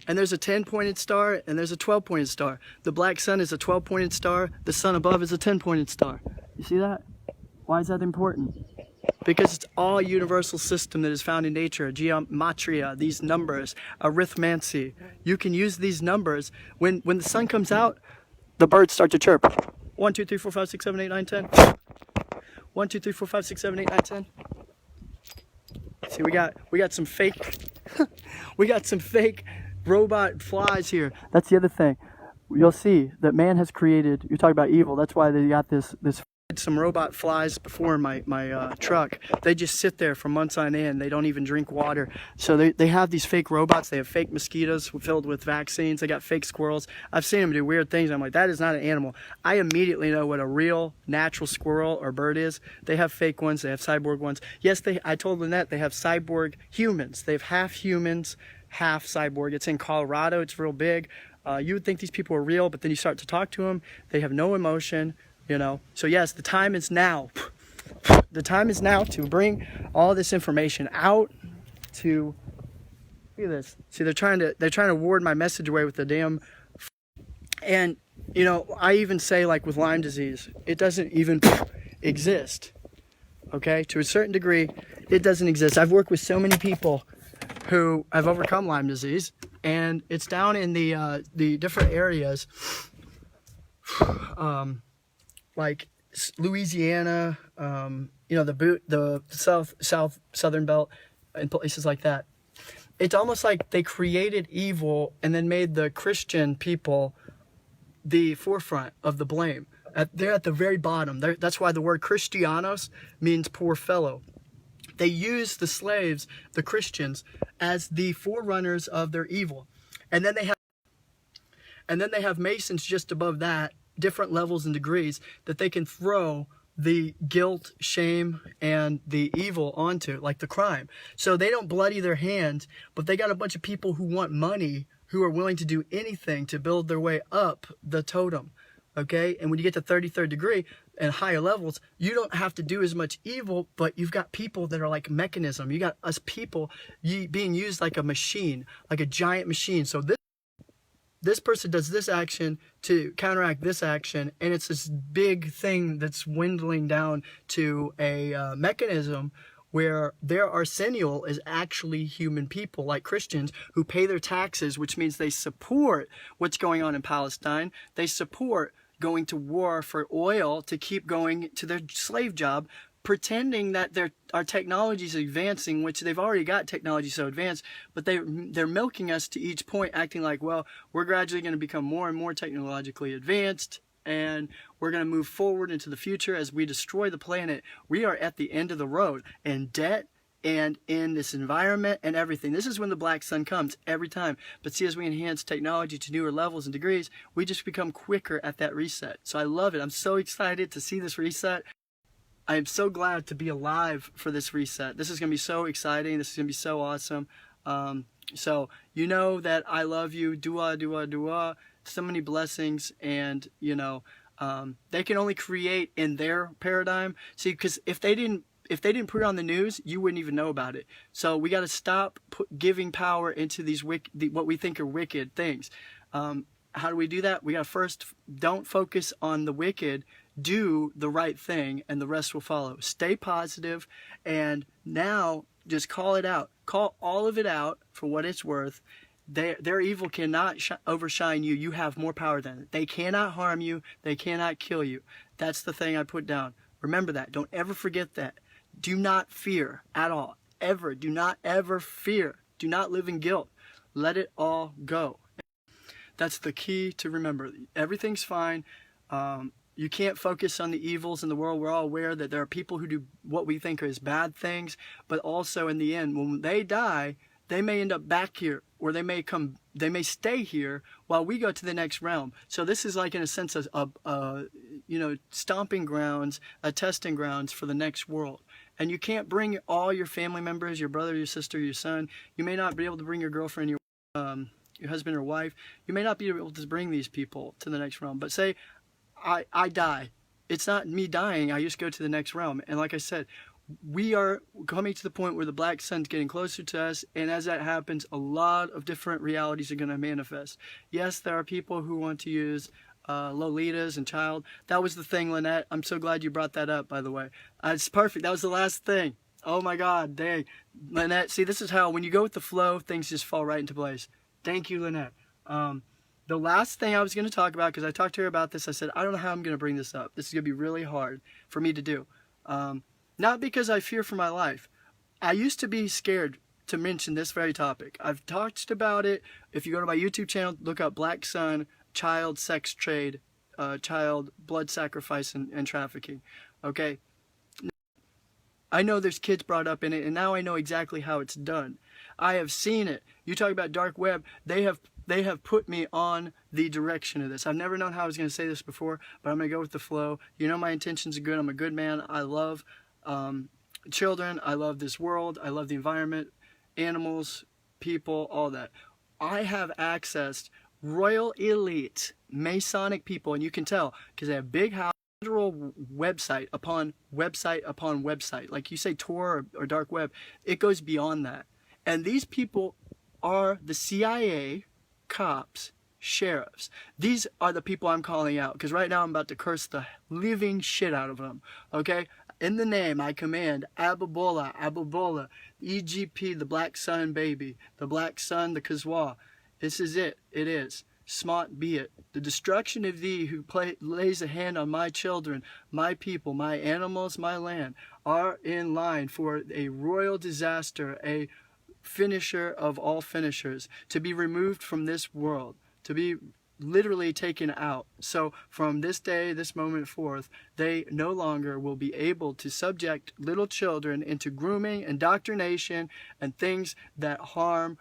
[SPEAKER 1] And there's a 10-pointed star and there's a 12-pointed star. The black sun is a 12-pointed star. The sun above is a 10-pointed star. You see that? Why is that important? Because it's all universal system that is found in nature. Geometria, these numbers, arithmancy. You can use these numbers. When the sun comes out, the birds start to chirp. 1, 2, 3, 4, 5, 6, 7, 8, 9, 10. 1, 2, 3, 4, 5, 6, 7, 8, 9, 10. See, we got some fake we got some fake robot flies here. That's the other thing. You'll see that man has created, you're talking about evil, that's why they got this some robot flies before in my truck. They just sit there for months on end. They don't even drink water. So they have these fake robots. They have fake mosquitoes filled with vaccines. They got fake squirrels. I've seen them do weird things. I'm like, that is not an animal. I immediately know what a real natural squirrel or bird is. They have fake ones. They have cyborg ones. Yes, I told Lynette they have cyborg humans. They have half humans, half cyborg. It's in Colorado. It's real big. You would think these people are real, but then you start to talk to them. They have no emotion. You know, so yes, the time is now. The time is now to bring all this information out. To look at this. See, they're trying to ward my message away with the damn. And you know, I even say like with Lyme disease, it doesn't even exist. Okay, to a certain degree, it doesn't exist. I've worked with so many people who have overcome Lyme disease, and it's down in the different areas. Like Louisiana, you know, the southern belt, and places like that. It's almost like they created evil and then made the Christian people the forefront of the blame. They're at the very bottom. That's why the word Christianos means poor fellow. They use the slaves, the Christians, as the forerunners of their evil, and then they have Masons just above that. Different levels and degrees that they can throw the guilt, shame, and the evil onto, like the crime. So they don't bloody their hands, but they got a bunch of people who want money, who are willing to do anything to build their way up the totem, okay? And when you get to 33rd degree and higher levels, you don't have to do as much evil, but you've got people that are like mechanism. You got us people being used like a machine, like a giant machine. So this person does this action to counteract this action, and it's this big thing that's dwindling down to a mechanism where their arsenal is actually human people, like Christians, who pay their taxes, which means they support what's going on in Palestine. They support going to war for oil to keep going to their slave job, pretending that our technology is advancing, which they've already got technology so advanced, but they're milking us to each point, acting like, well, we're gradually going to become more and more technologically advanced, and we're going to move forward into the future as we destroy the planet. We are at the end of the road in debt and in this environment and everything. This is when the black sun comes every time. But see, as we enhance technology to newer levels and degrees, we just become quicker at that reset. So I love it. I'm so excited to see this reset. I am so glad to be alive for this reset. This is going to be so exciting. This is going to be so awesome. So you know that I love you. Dua, dua, dua. So many blessings. And, you know, they can only create in their paradigm. See, because if they didn't put it on the news, you wouldn't even know about it. So we got to stop giving power into these what we think are wicked things. How do we do that? We got to first, don't focus on the wicked, do the right thing, and the rest will follow. Stay positive, and now just call it out. Call all of it out for what it's worth. Their evil cannot overshine you. You have more power than it. They cannot harm you. They cannot kill you. That's the thing I put down. Remember that. Don't ever forget that. Do not fear at all. Ever. Do not ever fear. Do not live in guilt. Let it all go. That's the key to remember. Everything's fine. You can't focus on the evils in the world. We're all aware that there are people who do what we think is bad things, but also in the end, when they die, they may end up back here, or they may stay here while we go to the next realm. So this is like, in a sense, stomping grounds, a testing grounds for the next world. And you can't bring all your family members, your brother, your sister, your son. You may not be able to bring your girlfriend, your husband or wife. You may not be able to bring these people to the next realm. But say, I die. It's not me dying. I just go to the next realm. And like I said, we are coming to the point where the black sun's getting closer to us. And as that happens, a lot of different realities are going to manifest. Yes, there are people who want to use Lolitas and child. That was the thing, Lynette. I'm so glad you brought that up, by the way. It's perfect. That was the last thing. Oh my God. Dang. Lynette, see, this is how, when you go with the flow, things just fall right into place. Thank you, Lynette. The last thing I was going to talk about, because I talked to her about this, I said, I don't know how I'm going to bring this up. This is going to be really hard for me to do. Not because I fear for my life. I used to be scared to mention this very topic. I've talked about it. If you go to my YouTube channel, look up Black Sun, child sex trade, child blood sacrifice and trafficking. Okay? I know there's kids brought up in it, and now I know exactly how it's done. I have seen it. You talk about dark web. They have put me on the direction of this. I've never known how I was going to say this before, but I'm going to go with the flow. You know my intentions are good. I'm a good man. I love children. I love this world. I love the environment, animals, people, all that. I have accessed royal elite Masonic people, and you can tell because they have big house. Literal website upon website upon website. Like you say Tor or dark web, it goes beyond that. And these people are the CIA, cops, sheriffs. These are the people I'm calling out, because right now I'm about to curse the living shit out of them. Okay? In the name, I command Abbabolla, EGP, the Black Sun baby, the Black Sun, the Kazwa. This is it. It is. Smart be it. The destruction of thee who lays a hand on my children, my people, my animals, my land, are in line for a royal disaster, a finisher of all finishers, to be removed from this world, to be literally taken out. So from this day, this moment forth, they no longer will be able to subject little children into grooming, indoctrination, and things that harm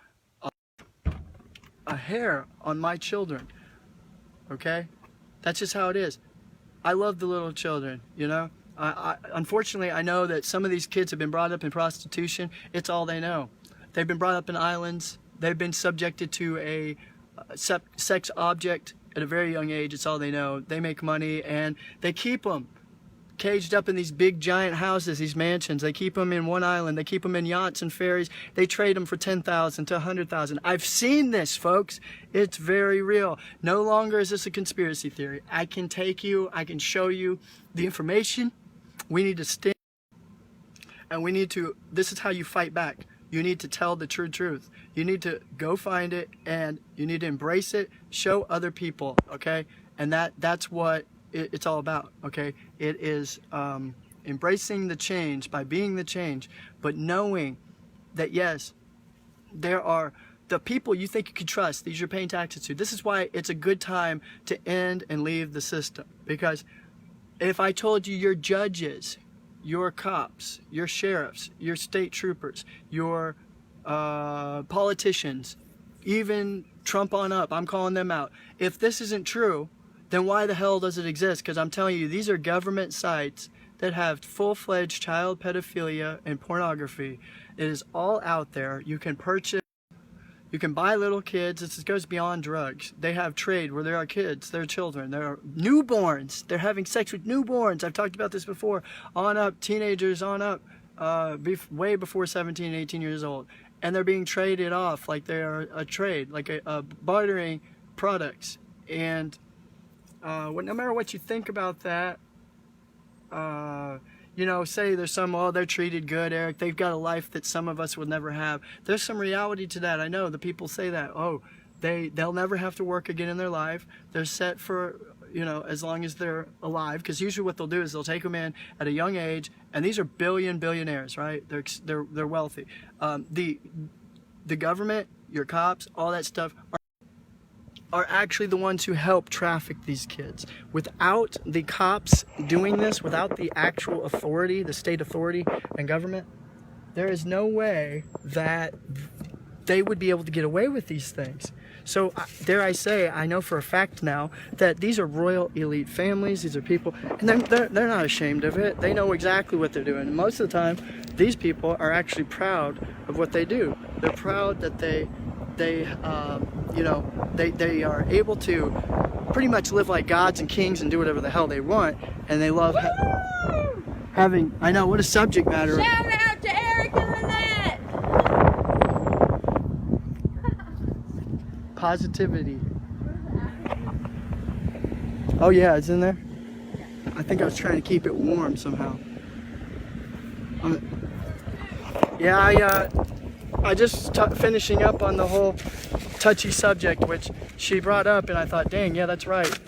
[SPEAKER 1] a hair on my children. Okay? That's just how it is. I love the little children, you know? Unfortunately, I know that some of these kids have been brought up in prostitution. It's all they know. They've been brought up in islands. They've been subjected to a sex object at a very young age. It's all they know. They make money, and they keep them caged up in these big giant houses, these mansions. They keep them in one island. They keep them in yachts and ferries. They trade them for $10,000 to $100,000. I've seen this, folks. It's very real. No longer is this a conspiracy theory. I can take you, I can show you the information. We need to stand, and we need to, this is how you fight back. You need to tell the true truth. You need to go find it, and you need to embrace it, show other people, okay? And that's what it's all about, okay? It is embracing the change by being the change, but knowing that, yes, there are the people you think you can trust, these you're paying taxes to. This is why it's a good time to end and leave the system. Because if I told you your judges, your cops, your sheriffs, your state troopers, your politicians, even Trump on up, I'm calling them out. If this isn't true, then why the hell does it exist? Because I'm telling you, these are government sites that have full-fledged child pedophilia and pornography. It is all out there. You can purchase, you can buy little kids. This goes beyond drugs. They have trade where there are kids, there are children, there are newborns. They're having sex with newborns. I've talked about this before. On up, teenagers on up, way before 17, 18 years old. And they're being traded off like they are a trade, like a bartering products. And no matter what you think about that, you know, say there's some, oh, they're treated good, Eric, they've got a life that some of us would never have. There's some reality to that. I know the people say that, oh, they'll never have to work again in their life. They're set for, you know, as long as they're alive, because usually what they'll do is they'll take them in at a young age, and these are billionaires, right? They're wealthy. The government, your cops, all that stuff are actually the ones who help traffic these kids. Without the cops doing this, without the actual authority, the state authority and government, there is no way that they would be able to get away with these things. So dare I say, I know for a fact now that these are royal elite families. These are people, and they're not ashamed of it. They know exactly what they're doing. And most of the time, these people are actually proud of what they do. They're proud that they are able to pretty much live like gods and kings and do whatever the hell they want. And they love having, I know, what a subject matter.
[SPEAKER 2] Shout out to Eric and Lynette!
[SPEAKER 1] Positivity. Oh yeah, it's in there? I think I was trying to keep it warm somehow. Yeah, I just finishing up on the whole touchy subject which she brought up, and I thought, dang, yeah, that's right.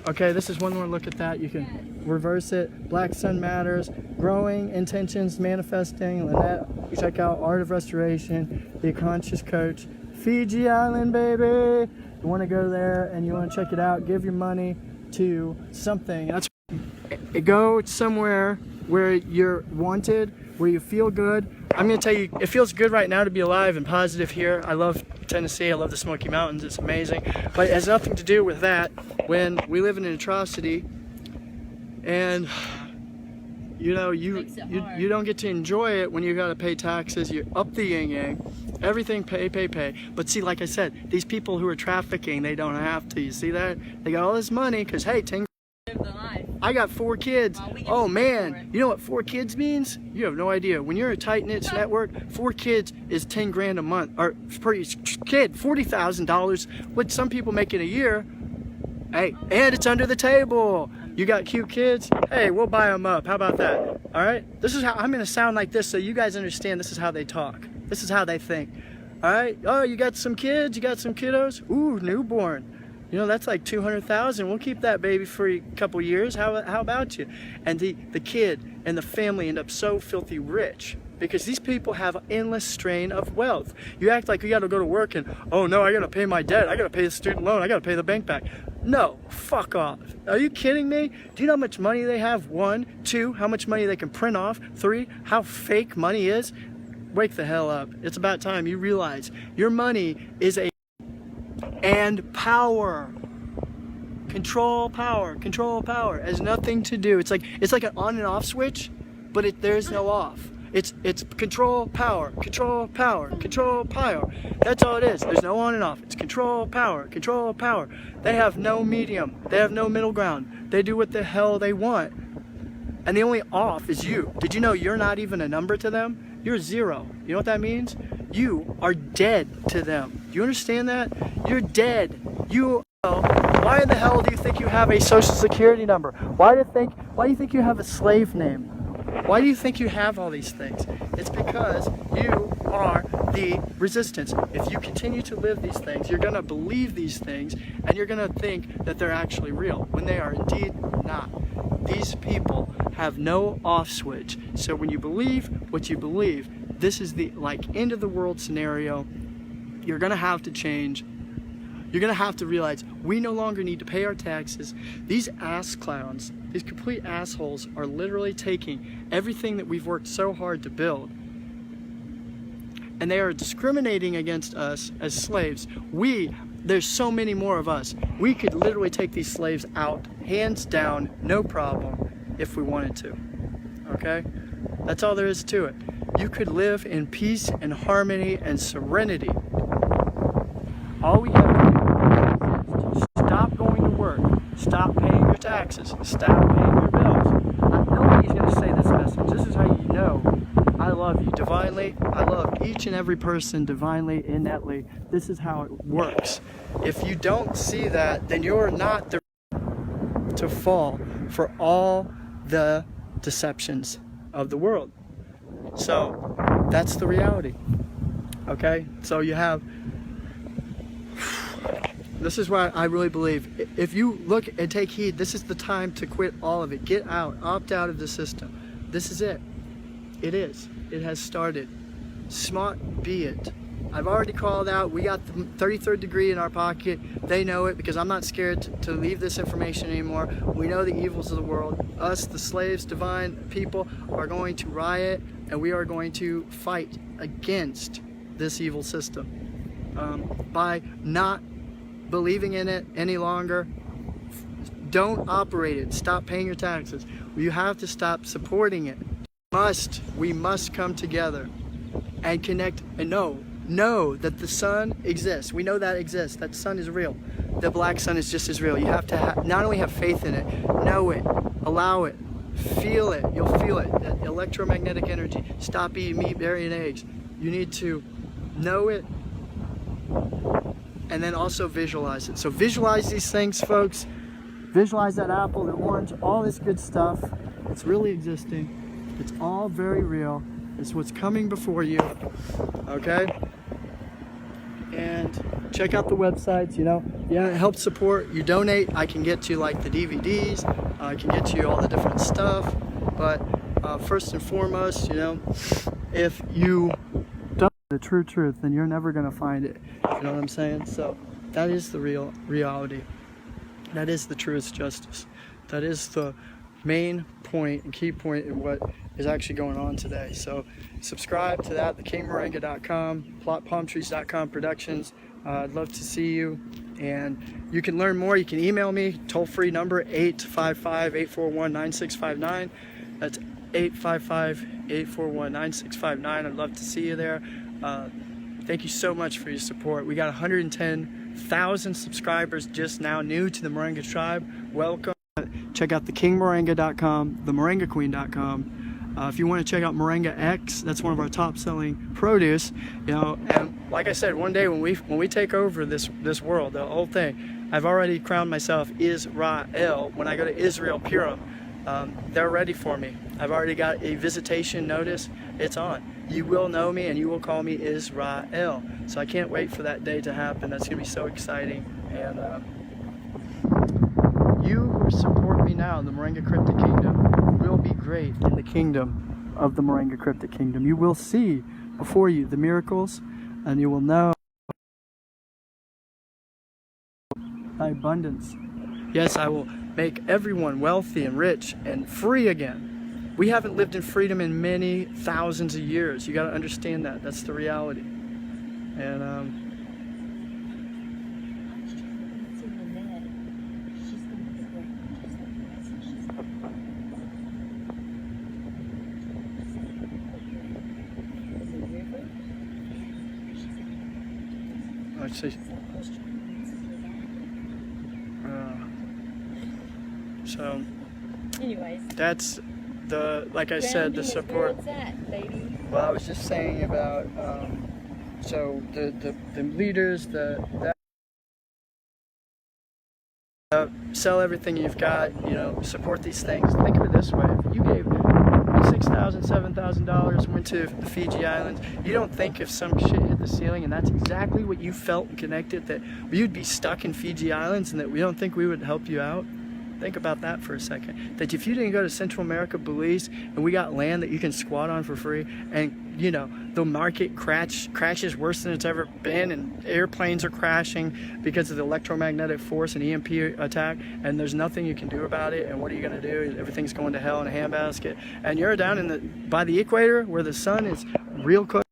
[SPEAKER 1] Okay, this is one more look at that. You can reverse it. Black Sun Matters, Growing Intentions Manifesting. Lynette, you check out Art of Restoration, The Conscious Coach, Fiji Island, baby. You want to go there and you want to check it out, give your money to something. That's go somewhere where you're wanted, where you feel good. I'm going to tell you, it feels good right now to be alive and positive here. I love Tennessee. I love the Smoky Mountains. It's amazing. But it has nothing to do with that when we live in an atrocity and you know, you don't get to enjoy it when you got to pay taxes. You're up the yin-yang. Everything pay. But see, like I said, these people who are trafficking, they don't have to. You see that? They got all this money because, hey, I got 4 kids. Oh man, you know what 4 kids means? You have no idea. When you're a tight-knit network, 4 kids is 10 grand a month, or per kid, $40,000. What some people make in a year. Hey, and it's under the table. You got cute kids? Hey, we'll buy them up. How about that? All right. This is how I'm gonna sound like this, so you guys understand. This is how they talk. This is how they think. All right. Oh, you got some kids? You got some kiddos? Ooh, newborn. You know, that's like 200,000. We'll keep that baby for a couple years. How about you? And the kid and the family end up so filthy rich because these people have endless strain of wealth. You act like you got to go to work and, oh no, I got to pay my debt. I got to pay the student loan. I got to pay the bank back. No, fuck off. Are you kidding me? Do you know how much money they have? 1, 2, how much money they can print off? 3, how fake money is? Wake the hell up. It's about time you realize your money is and power. Control power has nothing to do. It's like an on and off switch, but there's no off. It's control power. That's all it is. There's no on and off. It's control power. They have no medium. They have no middle ground. They do what the hell they want. And the only off is you. Did you know you're not even a number to them? You're 0. You know what that means? You are dead to them. Do you understand that? You're dead. Why in the hell do you think you have a social security number? Why do you think you have a slave name? Why do you think you have all these things? It's because you are the resistance. If you continue to live these things, you're going to believe these things, and you're going to think that they're actually real, when they are indeed not. These people have no off switch. So when you believe what you believe, this is the end of the world scenario. You're going to have to change. You're going to have to realize we no longer need to pay our taxes. These ass clowns, these complete assholes, are literally taking everything that we've worked so hard to build, and they are discriminating against us as slaves. There's so many more of us. We could literally take these slaves out, hands down, no problem, if we wanted to. Okay? That's all there is to it. You could live in peace and harmony and serenity. All we have to do is stop going to work, stop paying your taxes, stop paying your bills. Nobody's going to say this message. This is how you know I love you divinely. I love each and every person divinely, innately. This is how it works. If you don't see that, then you're not the to fall for all the deceptions of the world. So that's the reality. Okay? So you have, this is why I really believe, if you look and take heed, this is the time to quit all of it. Get out, opt out of the system. This is it. It is. It has started. Smart be it. I've already called out. We got the 33rd degree in our pocket. They know it because I'm not scared to leave this information anymore. We know the evils of the world. Us, the slaves, divine people, are going to riot, and we are going to fight against this evil system by not believing in it any longer. Don't operate it. Stop paying your taxes. You have to stop supporting it. We must come together and connect and know that the sun exists. We know that exists. That sun is real. The black sun is just as real. You have to not only have faith in it, know it, allow it, feel it. You'll feel it. That electromagnetic energy. Stop eating meat, dairy, and eggs. You need to know it and then also visualize it. So visualize these things, folks. Visualize that apple, the orange, all this good stuff. It's really existing. It's all very real. It's what's coming before you. Okay? And check out the websites, help support. You donate, I can get you like the DVDs, I can get you all the different stuff. But first and foremost, if you don't know the true truth, then you're never going to find it. You know what I'm saying? So that is the real reality. That is the truest justice. That is the main point and key point in what is actually going on today. So subscribe to that, thekingmoringa.com, plotpalmtrees.com productions. I'd love to see you, and you can learn more. You can email me, toll-free number 855-841-9659. That's 855-841-9659. I'd love to see you there. Thank you so much for your support. We got 110,000 subscribers just now, new to the Moringa tribe. Welcome. Check out thekingmoringa.com, themoringaqueen.com. If you want to check out Moringa X, that's one of our top-selling produce. And like I said, one day when we take over this world, the whole thing, I've already crowned myself Israel. When I go to Israel Purim, they're ready for me. I've already got a visitation notice. It's on. You will know me, and you will call me Israel. So I can't wait for that day to happen. That's going to be so exciting. And you who support me now in the Moringa Cryptic Kingdom will be great in the kingdom of the Moringa Cryptic Kingdom. You will see before you the miracles, and you will know thy abundance. Yes, I will make everyone wealthy and rich and free again. We haven't lived in freedom in many thousands of years. You got to understand that. That's the reality. And let's see. So, anyways, that's like I said, the support. Well, I was just saying about so the leaders, sell everything you've got, support these things. Think of it this way: if you gave $6,000, $7,000, went to the Fiji Islands, you don't think if some shit hit the ceiling and that's exactly what you felt and connected, that you'd be stuck in Fiji Islands and that we don't think we would help you out? Think about that for a second. That if you didn't go to Central America, Belize, and we got land that you can squat on for free, and the market crashes worse than it's ever been, and airplanes are crashing because of the electromagnetic force and EMP attack, and there's nothing you can do about it, and what are you going to do? Everything's going to hell in a handbasket, and you're down by the equator where the sun is real close.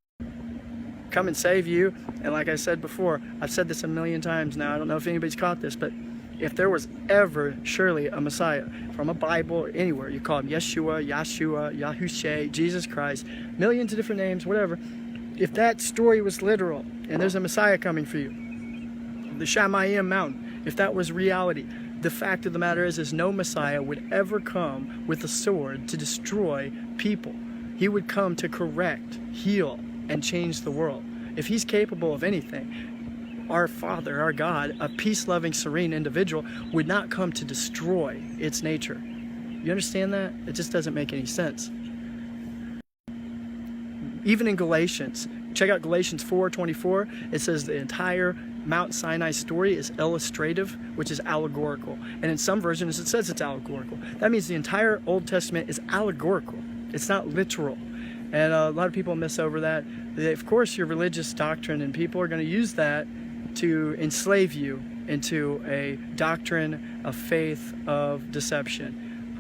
[SPEAKER 1] Come and save you. And like I said before, I've said this a million times now, I don't know if anybody's caught this, but if there was ever surely a Messiah from a Bible or anywhere, you call him Yeshua, Yahushua, Jesus Christ, millions of different names, whatever. If that story was literal and there's a Messiah coming for you, the Shamayim mountain, if that was reality, the fact of the matter is no Messiah would ever come with a sword to destroy people. He would come to correct, heal, and change the world. If he's capable of anything, our Father, our God, a peace-loving, serene individual, would not come to destroy its nature. You understand that? It just doesn't make any sense. Even in Galatians, check out Galatians 4:24. It says the entire Mount Sinai story is illustrative, which is allegorical. And in some versions it says it's allegorical. That means the entire Old Testament is allegorical. It's not literal. And a lot of people miss over that. Of course, your religious doctrine and people are going to use that to enslave you into a doctrine of faith, of deception.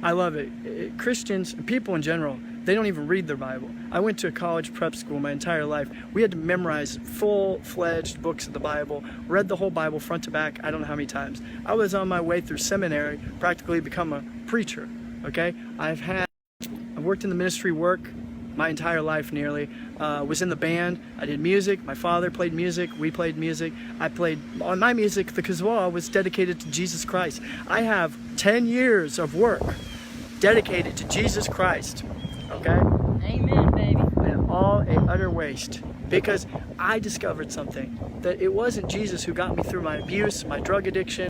[SPEAKER 1] I love it. Christians, people in general, they don't even read their Bible. I went to a college prep school my entire life. We had to memorize full-fledged books of the Bible, read the whole Bible front to back, I don't know how many times. I was on my way through seminary, practically become a preacher, okay? I've worked in the ministry work my entire life nearly. Was in the band. I did music. My father played music. We played music. On my music, the kazwa was dedicated to Jesus Christ. I have 10 years of work dedicated to Jesus Christ. Okay?
[SPEAKER 2] Amen, baby.
[SPEAKER 1] And all a utter waste. Because I discovered something. That it wasn't Jesus who got me through my abuse, my drug addiction,